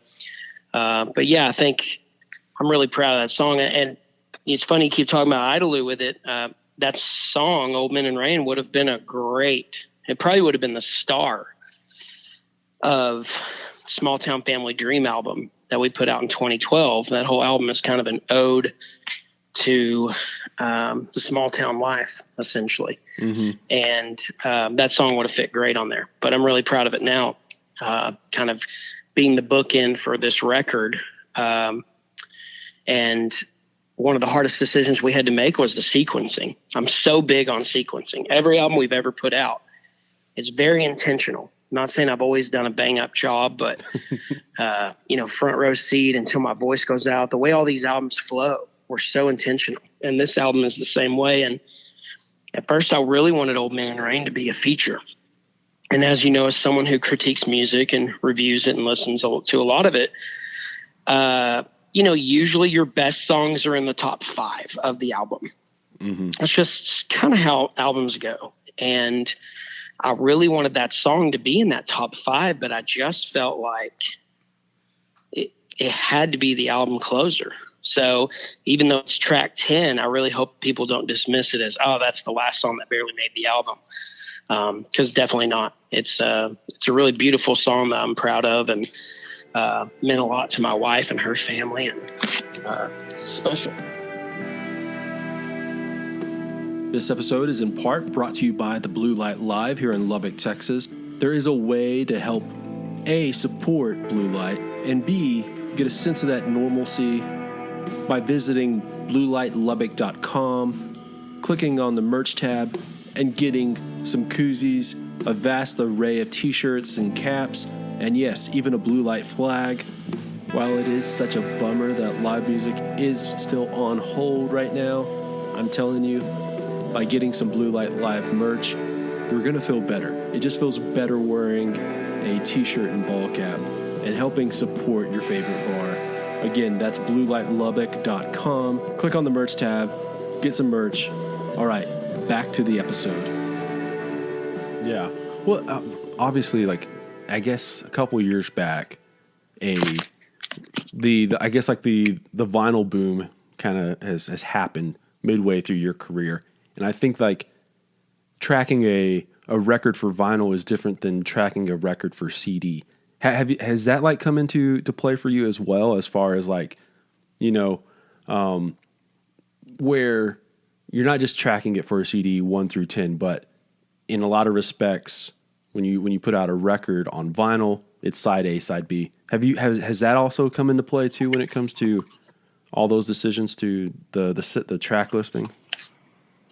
but yeah, I think I'm really proud of that song. And it's funny you keep talking about Idalou with it. That song, Old Men and Rain, would have been it probably would have been the star of Small Town Family Dream album that we put out in 2012. That whole album is kind of an ode to the small town life, essentially. Mm-hmm. And that song would have fit great on there. But I'm really proud of it now, kind of being the bookend for this record. And one of the hardest decisions we had to make was the sequencing. I'm so big on sequencing. Every album we've ever put out is very intentional. Not saying I've always done a bang-up job, but, you know, front row seat until my voice goes out. The way all these albums flow, we're so intentional. And this album is the same way. And at first, I really wanted Old Man and Rain to be a feature. And as you know, as someone who critiques music and reviews it and listens to a lot of it, you know, usually your best songs are in the top 5 of the album. Mm-hmm. That's just kind of how albums go. And I really wanted that song to be in that top 5, but I just felt like it had to be the album closer. So even though it's track 10, I really hope people don't dismiss it as, oh, that's the last song that barely made the album. 'Cause definitely not. It's a really beautiful song that I'm proud of and meant a lot to my wife and her family, and it's special. This episode is in part brought to you by the Blue Light Live here in Lubbock, Texas. There is a way to help A, support Blue Light, and B, get a sense of that normalcy by visiting bluelightlubbock.com, clicking on the merch tab, and getting some koozies, a vast array of t-shirts and caps, and yes, even a Blue Light flag. While it is such a bummer that live music is still on hold right now, I'm telling you, by getting some Blue Light Live merch, you're going to feel better. It just feels better wearing a t-shirt and ball cap and helping support your favorite bar. Again, that's bluelightlubbock.com. Click on the merch tab, get some merch. All right, back to the episode. Yeah. Well, obviously, like, I guess a couple years back, I guess like the vinyl boom kind of has happened midway through your career. And I think like tracking a record for vinyl is different than tracking a record for CD. Has that like come into play for you as well, as far as like, you know, where you're not just tracking it for a CD 1 through 10, but in a lot of respects, when you put out a record on vinyl, it's side A, side B. Has that also come into play too when it comes to all those decisions to the track listing?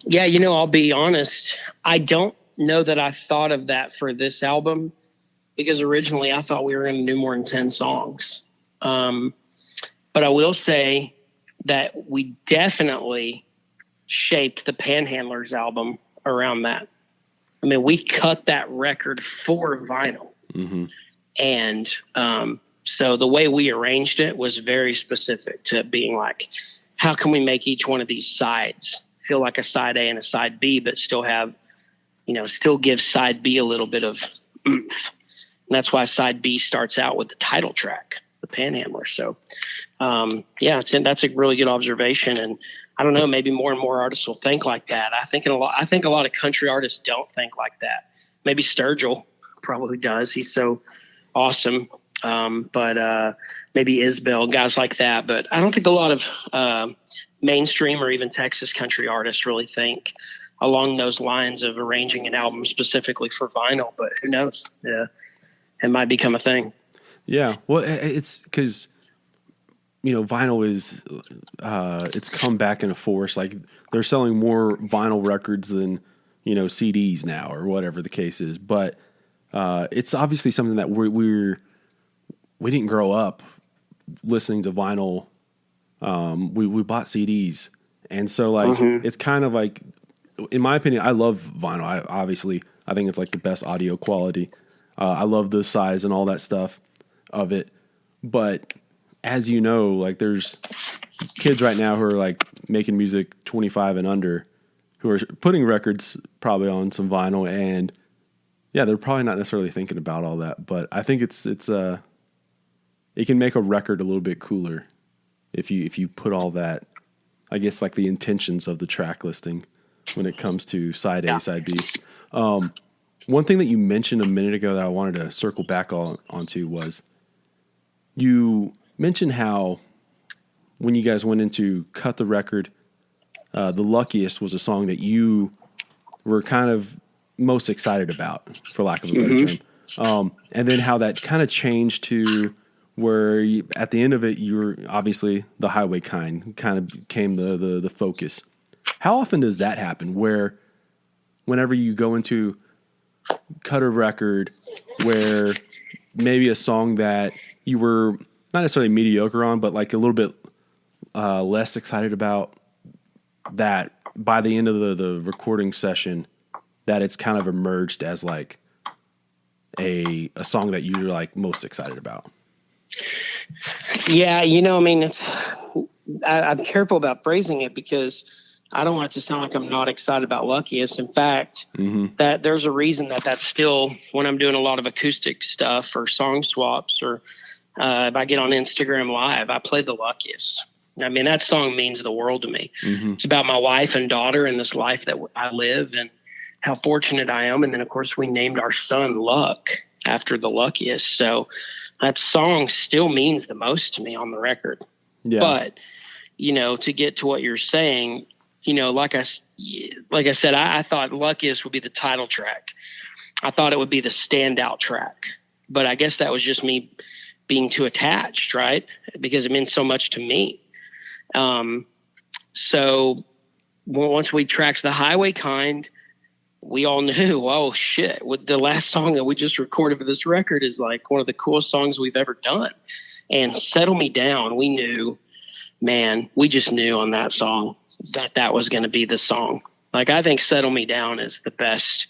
Yeah, you know, I'll be honest. I don't know that I thought of that for this album, because originally I thought we were going to do more than 10 songs. But I will say that we definitely shaped the Panhandlers album around that. I mean, we cut that record for vinyl. Mm-hmm. And so the way we arranged it was very specific to being like, how can we make each one of these sides feel like a side A and a side B, but still have, still give side B a little bit of oomph. And that's why side B starts out with the title track, the Panhandler. So, that's a really good observation. And I don't know, maybe more and more artists will think like that. I think a lot of country artists don't think like that. Maybe Sturgill probably does. He's so awesome. But maybe Isbell, guys like that. But I don't think a lot of mainstream or even Texas country artists really think along those lines of arranging an album specifically for vinyl. But who knows? Yeah, it might become a thing. Yeah. Well, it's because, vinyl is, it's come back in a force. Like they're selling more vinyl records than, CDs now or whatever the case is. But it's obviously something that we didn't grow up listening to vinyl. We bought CDs. And so it's kind of like, in my opinion, I love vinyl. I think it's like the best audio quality. I love the size and all that stuff of it. But as you know, like there's kids right now who are like making music 25 and under who are putting records probably on some vinyl, and yeah, they're probably not necessarily thinking about all that, but I think it can make a record a little bit cooler if you put all that, I guess, like the intentions of the track listing when it comes to side A, side B. One thing that you mentioned a minute ago that I wanted to circle back onto was you mentioned how when you guys went in to cut the record, the Luckiest was a song that you were kind of most excited about, for lack of a better term. And then how that kind of changed to where at the end of it, you were obviously the highway kind of became the focus. How often does that happen where whenever you go into cut a record where maybe a song that you were not necessarily mediocre on, but like a little bit less excited about, that by the end of the recording session, that it's kind of emerged as like a song that you're like most excited about? Yeah, I'm careful about phrasing it because I don't want it to sound like I'm not excited about Luckiest. In fact, that there's a reason that's still, when I'm doing a lot of acoustic stuff or song swaps, or if I get on Instagram Live, I play the Luckiest. I mean, that song means the world to me. It's about my wife and daughter and this life that I live and how fortunate I am. And then, of course, we named our son Luck after the Luckiest. So that song still means the most to me on the record. Yeah. But, to get to what you're saying, like I said, I thought Luckiest would be the title track. I thought it would be the standout track. But I guess that was just me being too attached, right? Because it meant so much to me. So once we tracked the highway kind, we all knew, oh shit, with the last song that we just recorded for this record is like one of the coolest songs we've ever done. And Settle Me Down, we knew, man, we just knew on that song that was going to be the song. Like, I think Settle Me Down is the best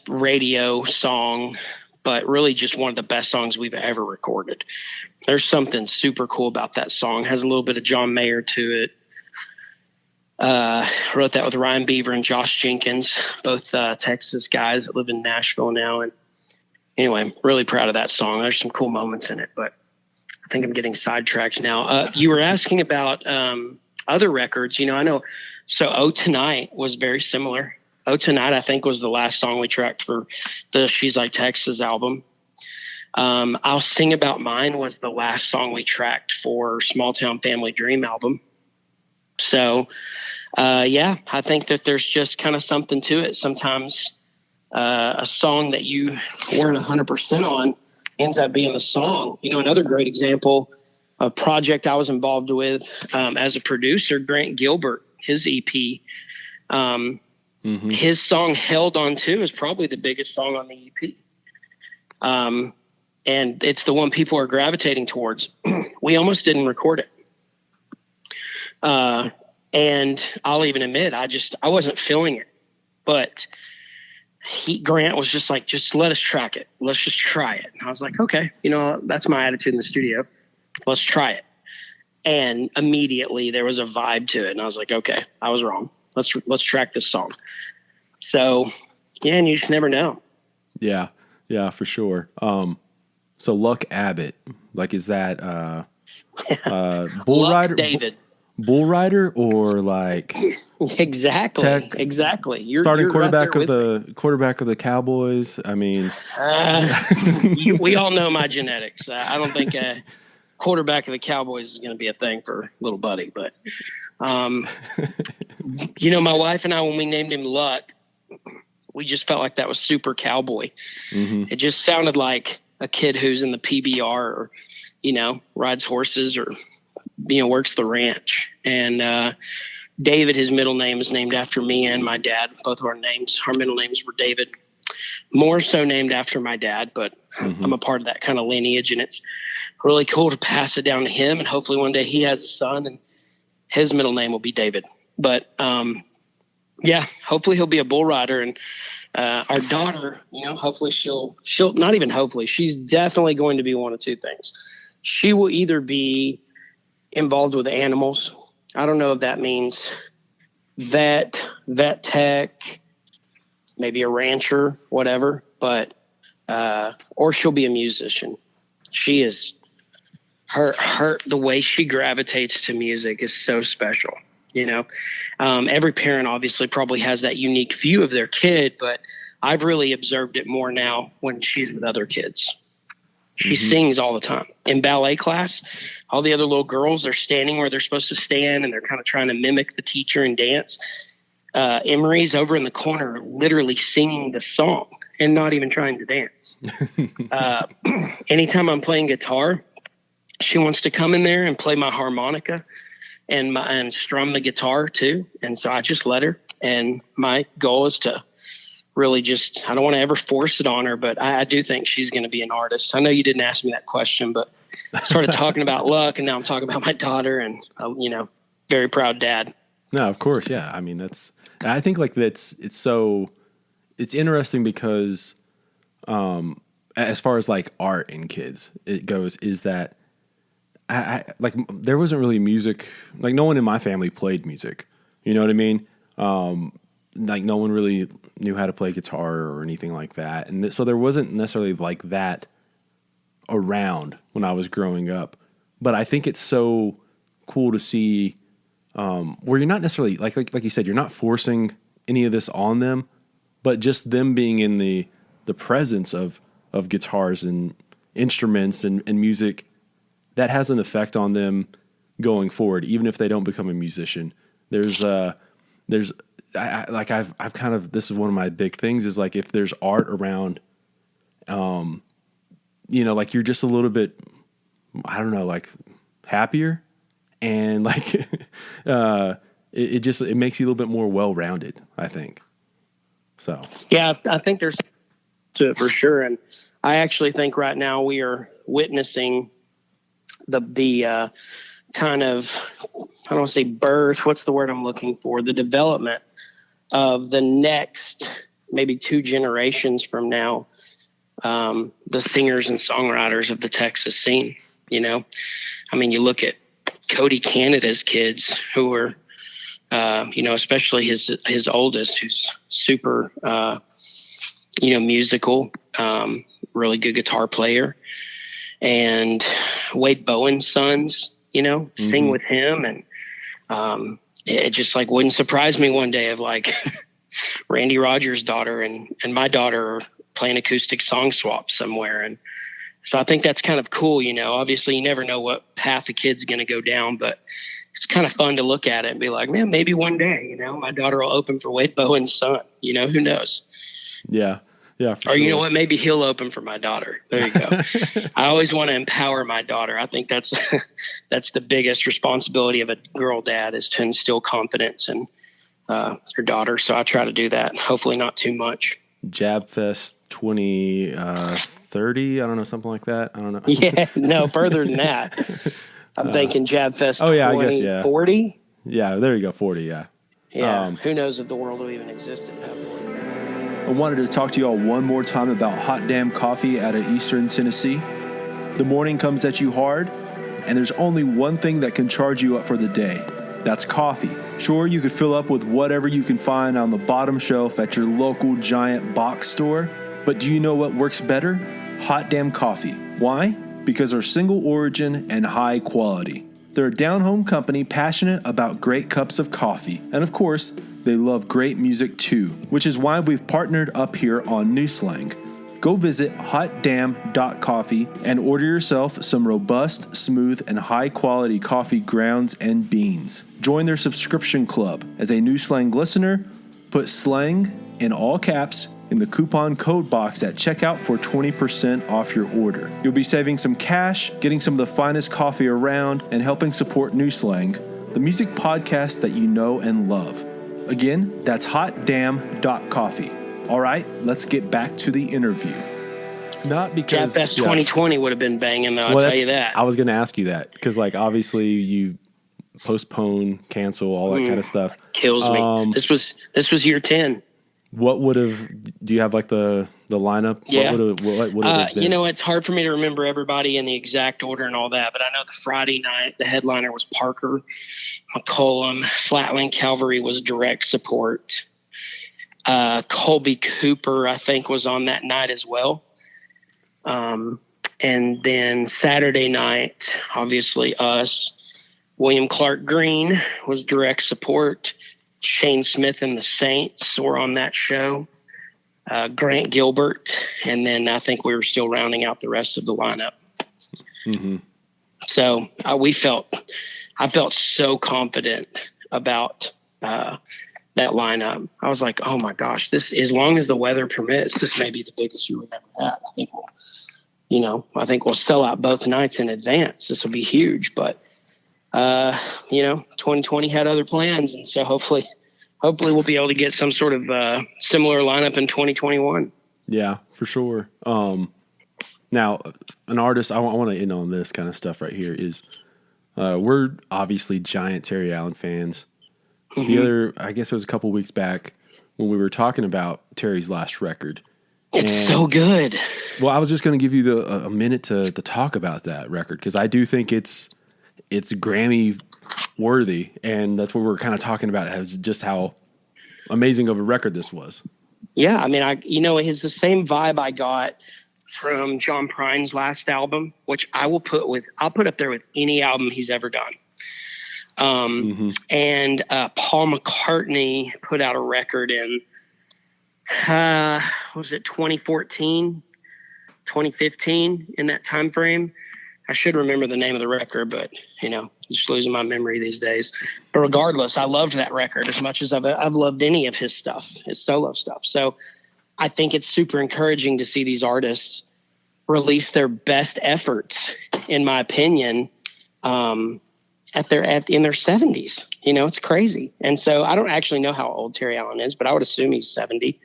radio song, but really just one of the best songs we've ever recorded. There's something super cool about that song. It has a little bit of John Mayer to it. Wrote that with Ryan Beaver and Josh Jenkins, both Texas guys that live in Nashville now. And anyway, I'm really proud of that song. There's some cool moments in it, but I think I'm getting sidetracked now. You were asking about other records. I know. So Oh Tonight was very similar. Oh Tonight, I think, was the last song we tracked for the She's Like Texas album. I'll Sing About Mine was the last song we tracked for Small Town Family Dream album. So, I think that there's just kind of something to it. Sometimes a song that you weren't 100% on ends up being the song. Another great example, a project I was involved with as a producer, Grant Gilbert, his EP, his song Held On To is probably the biggest song on the EP. and it's the one people are gravitating towards. We almost didn't record it. And I'll even admit, I wasn't feeling it, but Grant was just like, just let us track it. Let's just try it. And I was like, okay, that's my attitude in the studio. Let's try it. And immediately there was a vibe to it. And I was like, okay, I was wrong. Let's track this song. So yeah, and you just never know. Yeah. Yeah, for sure. So Luck Abbott, like, is that, bull Luck rider? David. Bull rider, or like exactly. You're starting you're quarterback right of the quarterback of the Cowboys. I mean, we all know my genetics. I don't think a quarterback of the Cowboys is going to be a thing for little buddy. But my wife and I, when we named him Luck, we just felt like that was super cowboy. mm-hmm. It just sounded like a kid who's in the PBR, or rides horses, or works the ranch. And David, his middle name, is named after me and my dad. Both of our middle names were David. More so named after my dad, but Mm-hmm. I'm a part of that kind of lineage, and it's really cool to pass it down to him. And hopefully one day he has a son and his middle name will be David. But yeah, hopefully he'll be a bull rider. And our daughter, hopefully she'll not even hopefully, she's definitely going to be one of two things. She will either be involved with animals. I don't know if that means vet tech, maybe a rancher, whatever, but or she'll be a musician. She is her the way she gravitates to music is so special. Every parent obviously probably has that unique view of their kid, but I've really observed it more now when she's with other kids. She Mm-hmm. sings all the time. In ballet class, all the other little girls are standing where they're supposed to stand, and they're kind of trying to mimic the teacher and dance. Emery's over in the corner literally singing the song and not even trying to dance. Anytime I'm playing guitar, she wants to come in there and play my harmonica and strum the guitar too. And so I just let her. And my goal is to really I don't want to ever force it on her, but I do think she's going to be an artist. I know you didn't ask me that question, but I started talking about Luck, and now I'm talking about my daughter, and very proud dad. No, of course. Yeah. I mean, I think like it's interesting because, as far as like art in kids it goes, is that I like, there wasn't really music. Like, no one in my family played music. You know what I mean? Like, no one really knew how to play guitar or anything like that. And so there wasn't necessarily like that around when I was growing up. But I think it's so cool to see, where you're not necessarily like you said, you're not forcing any of this on them, but just them being in the presence of guitars and instruments and music, that has an effect on them going forward, even if they don't become a musician. I've kind of, this is one of my big things, is like, if there's art around, like, you're just a little bit, I don't know, like, happier, and like, it makes you a little bit more well-rounded, I think. So, yeah, I think there's to it for sure. And I actually think right now we are witnessing the kind of, I don't want to say birth, what's the word I'm looking for? The development of the next maybe 2 generations from now, the singers and songwriters of the Texas scene. I mean, you look at Cody Canada's kids who are, especially his oldest, who's super, musical, really good guitar player, and Wade Bowen's sons, sing with him. And it just like wouldn't surprise me one day of like Randy Rogers' daughter and my daughter are playing acoustic song swap somewhere. And so I think that's kind of cool. Obviously you never know what path a kid's going to go down, but it's kind of fun to look at it and be like, man, maybe one day, my daughter will open for Wade Bowen's son. Who knows? Yeah. Yeah, for or sure. You know what? Maybe he'll open for my daughter. There you go. I always want to empower my daughter. I think that's the biggest responsibility of a girl dad, is to instill confidence in her daughter. So I try to do that. Hopefully not too much. JabFest 2030. I don't know, something like that. I don't know. Yeah, no, further than that. I'm thinking JabFest Oh, yeah, I guess, yeah. 2040. Yeah, there you go, 40, yeah. Yeah, who knows if the world will even exist at that point. I wanted to talk to y'all one more time about Hot Damn Coffee out of Eastern Tennessee. The morning comes at you hard, and there's only one thing that can charge you up for the day. That's coffee. Sure, you could fill up with whatever you can find on the bottom shelf at your local giant box store, but do you know what works better? Hot Damn Coffee. Why? Because they're single origin and high quality. They're a down-home company passionate about great cups of coffee. And of course, they love great music too, which is why we've partnered up here on New Slang. Go visit hotdamn.coffee and order yourself some robust, smooth, and high-quality coffee grounds and beans. Join their subscription club. As a New Slang listener, put slang in all caps in the coupon code box at checkout for 20% off your order. You'll be saving some cash, getting some of the finest coffee around, and helping support New Slang, the music podcast that you know and love. Again, that's hotdamn.coffee. All right, let's get back to the interview. Not because JabFest 2020 would have been banging, though. I'll tell you that. I was going to ask you that because, like, obviously you postpone, cancel, all that kind of stuff. Kills me. This was year 10. What would have? Do you have like the lineup? Yeah. What would have been? You know, it's hard for me to remember everybody in the exact order and all that, but I know the Friday night the headliner was Parker McCollum. Flatland Calvary was direct support. Colby Cooper, I think, was on that night as well. And then Saturday night, obviously us. William Clark Green was direct support. Shane Smith and the Saints were on that show. Grant Gilbert, and then I think we were still rounding out the rest of the lineup. Mm-hmm. So I felt so confident about that lineup. I was like, oh my gosh, this, as long as the weather permits, this may be the biggest year we've ever had. I think we'll sell out both nights in advance. This will be huge, but 2020 had other plans, and so hopefully we'll be able to get some sort of similar lineup in 2021. Yeah, for sure. Now, an artist, I want to end on this kind of stuff right here is we're obviously giant Terry Allen fans. Mm-hmm. The other, I guess it was a couple weeks back when we were talking about Terry's last record. It's so good. Well, I was just going to give you a minute to talk about that record because I do think it's Grammy worthy, and that's what we're kind of talking about, as just how amazing of a record this was. Yeah, I mean, it's the same vibe I got from John Prine's last album, which I'll put up there with any album he's ever done. And Paul McCartney put out a record in was it 2014, 2015, in that time frame. I should remember the name of the record, but just losing my memory these days. But regardless, I loved that record as much as I've loved any of his stuff, his solo stuff. So I think it's super encouraging to see these artists release their best efforts, in my opinion, in their 70s. It's crazy. And so I don't actually know how old Terry Allen is, but I would assume he's 70.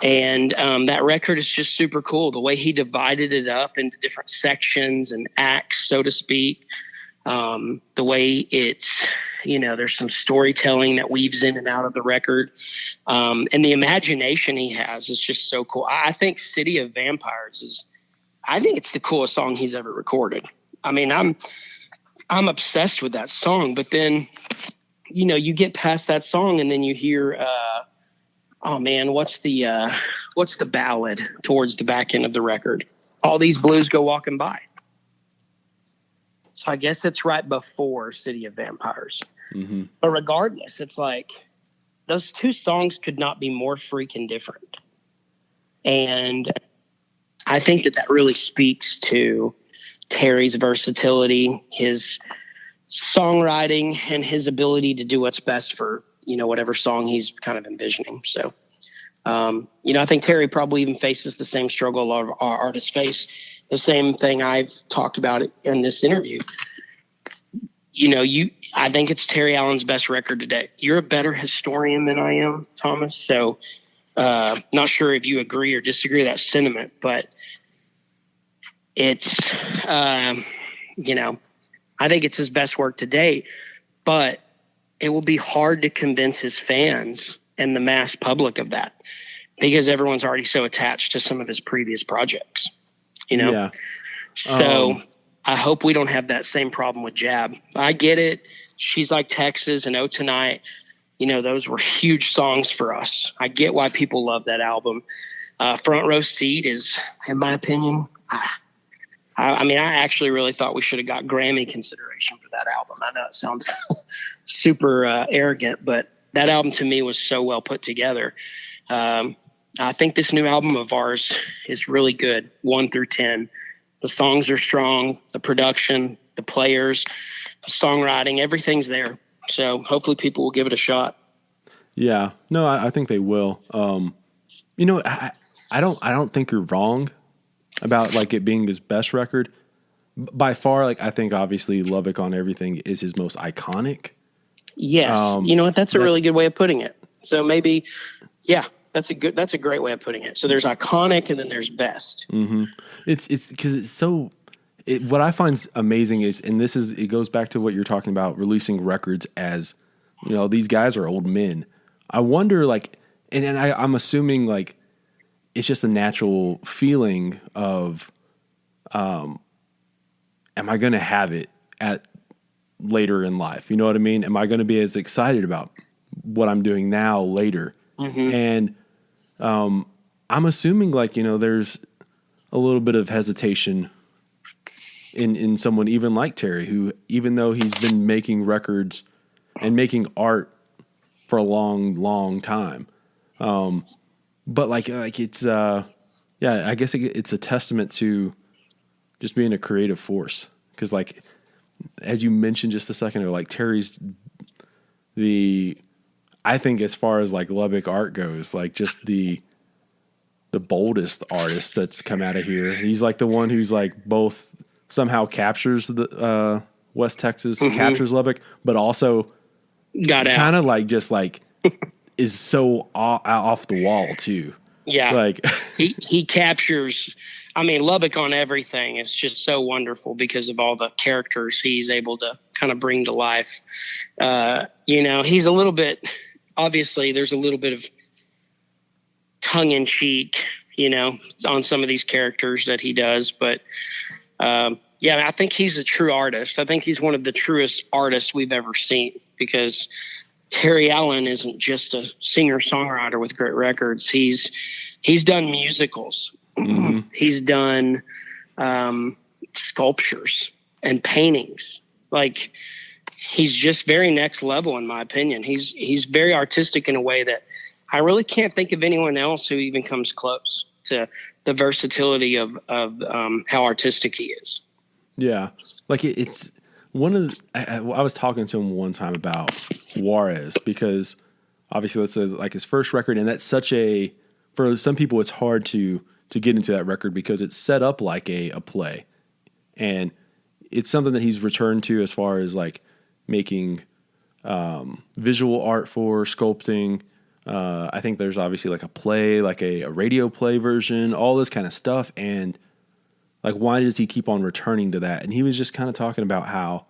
And that record is just super cool. The way he divided it up into different sections and acts, so to speak. The way it's, there's some storytelling that weaves in and out of the record. And the imagination he has is just so cool. I think City of Vampires it's the coolest song he's ever recorded. I mean, I'm obsessed with that song, but then, you get past that song and then you hear, oh man, what's the ballad towards the back end of the record? All These Blues Go Walking By. So I guess it's right before City of Vampires. Mm-hmm. But regardless, it's like those two songs could not be more freaking different. And I think that really speaks to Terry's versatility, his songwriting, and his ability to do what's best for, whatever song he's kind of envisioning. So, I think Terry probably even faces the same struggle a lot of our artists face, the same thing I've talked about in this interview. I think it's Terry Allen's best record today. You're a better historian than I am, Thomas. So Not sure if you agree or disagree with that sentiment, but it's, you know, I think it's his best work to date, but it will be hard to convince his fans and the mass public of that because everyone's already so attached to some of his previous projects, you know? Yeah. So I hope we don't have that same problem with Jab. I get it. She's Like Texas and Oh Tonight. You know, those were huge songs for us. I get why people love that album. Front Row Seat is, in my opinion, I mean, I actually really thought we should have got Grammy consideration for that album. I know it sounds super arrogant, but that album to me was so well put together. I think this new album of ours is really good, 1 through 10. The songs are strong, the production, the players, the songwriting, everything's there. So hopefully people will give it a shot. Yeah, no, I think they will. You know, I don't think you're wrong about like it being his best record. By far, like I think obviously Lubbock on Everything is his most iconic. Yes, you know what? That's a really good way of putting it. So maybe, yeah, that's a great way of putting it. So there's iconic and then there's best. Mm-hmm. It's because it's so. What I find amazing is, and it goes back to what you're talking about, releasing records as, you know, these guys are old men. I wonder, like, and I'm assuming, like, it's just a natural feeling of, am I going to have it at later in life? You know what I mean? Am I going to be as excited about what I'm doing now later? Mm-hmm. And I'm assuming, like, you know, there's a little bit of hesitation in someone even like Terry, who, even though he's been making records and making art for a long, long time. But like it's, yeah, I guess it's a testament to just being a creative force. Cause like, as you mentioned just a second ago, like Terry's I think as far as like Lubbock art goes, like just the boldest artist that's come out of here. He's like the one who's like both somehow captures the West Texas, captures Lubbock, but also kind of like just like is so off the wall too. Yeah, like he captures. I mean, Lubbock on Everything is just so wonderful because of all the characters he's able to kind of bring to life. You know, he's a little bit. Obviously, there's a little bit of tongue in cheek, you know, on some of these characters that he does, but. Yeah, I think he's a true artist. I think he's one of the truest artists we've ever seen because Terry Allen isn't just a singer-songwriter with great records. He's done musicals. Mm-hmm. He's done sculptures and paintings. Like, he's just very next level, in my opinion. He's very artistic in a way that I really can't think of anyone else who even comes close to the versatility of how artistic he is. Yeah. Like it's one of I was talking to him one time about Juarez because obviously that's like his first record. And that's for some people, it's hard to get into that record because it's set up like a play, and it's something that he's returned to as far as like making visual art for sculpting. I think there's obviously like a play, like a radio play version, all this kind of stuff. And like, why does he keep on returning to that? And he was just kind of talking about how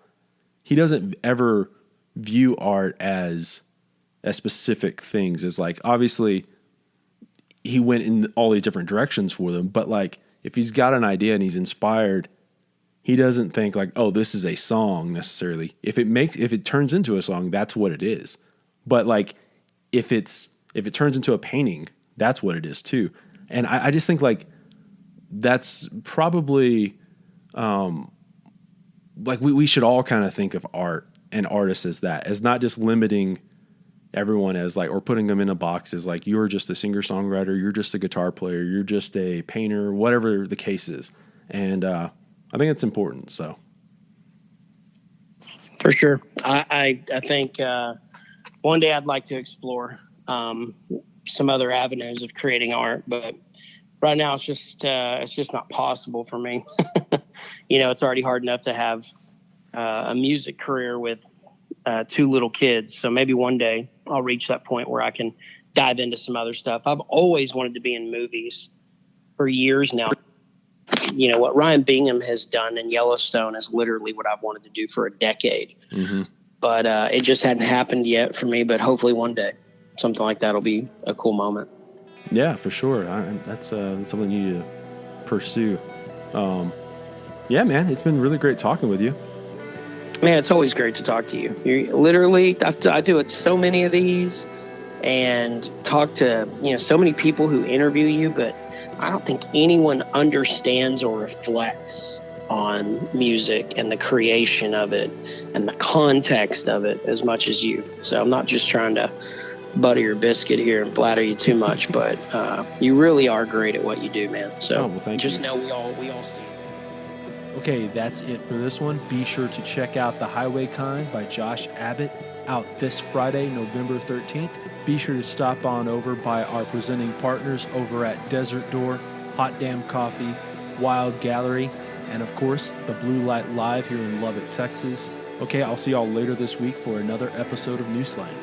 he doesn't ever view art as specific things. As like, obviously he went in all these different directions for them, but like if he's got an idea and he's inspired, he doesn't think like, oh, this is a song necessarily. If it turns into a song, that's what it is. But like, if it turns into a painting, that's what it is too. And I just think like that's probably like we should all kind of think of art and artists as that, as not just limiting everyone as like, or putting them in a box as like, you're just a singer-songwriter, you're just a guitar player, you're just a painter, whatever the case is. And I think it's important. So for sure. I think one day I'd like to explore some other avenues of creating art, but right now it's just not possible for me. You know, it's already hard enough to have a music career with 2 little kids. So maybe one day I'll reach that point where I can dive into some other stuff. I've always wanted to be in movies for years now. You know, what Ryan Bingham has done in Yellowstone is literally what I've wanted to do for a decade. Mm-hmm. But it just hadn't happened yet for me. But hopefully one day something like that will be a cool moment. Yeah, for sure. That's something you need to pursue. Yeah, man, it's been really great talking with you. Man, it's always great to talk to you. You literally, I do it so many of these and talk to, you know, so many people who interview you, but I don't think anyone understands or reflects on music and the creation of it and the context of it as much as you. So I'm not just trying to butter your biscuit here and flatter you too much, but you really are great at what you do, man. So thank you. Just know we all see it. Okay, that's it for this one. Be sure to check out The Highway Kind by Josh Abbott, out this Friday, November 13th. Be sure to stop on over by our presenting partners over at Desert Door, Hot Damn Coffee, Wild Gallery, and of course, the Blue Light Live here in Lubbock, Texas. Okay, I'll see y'all later this week for another episode of New Slang.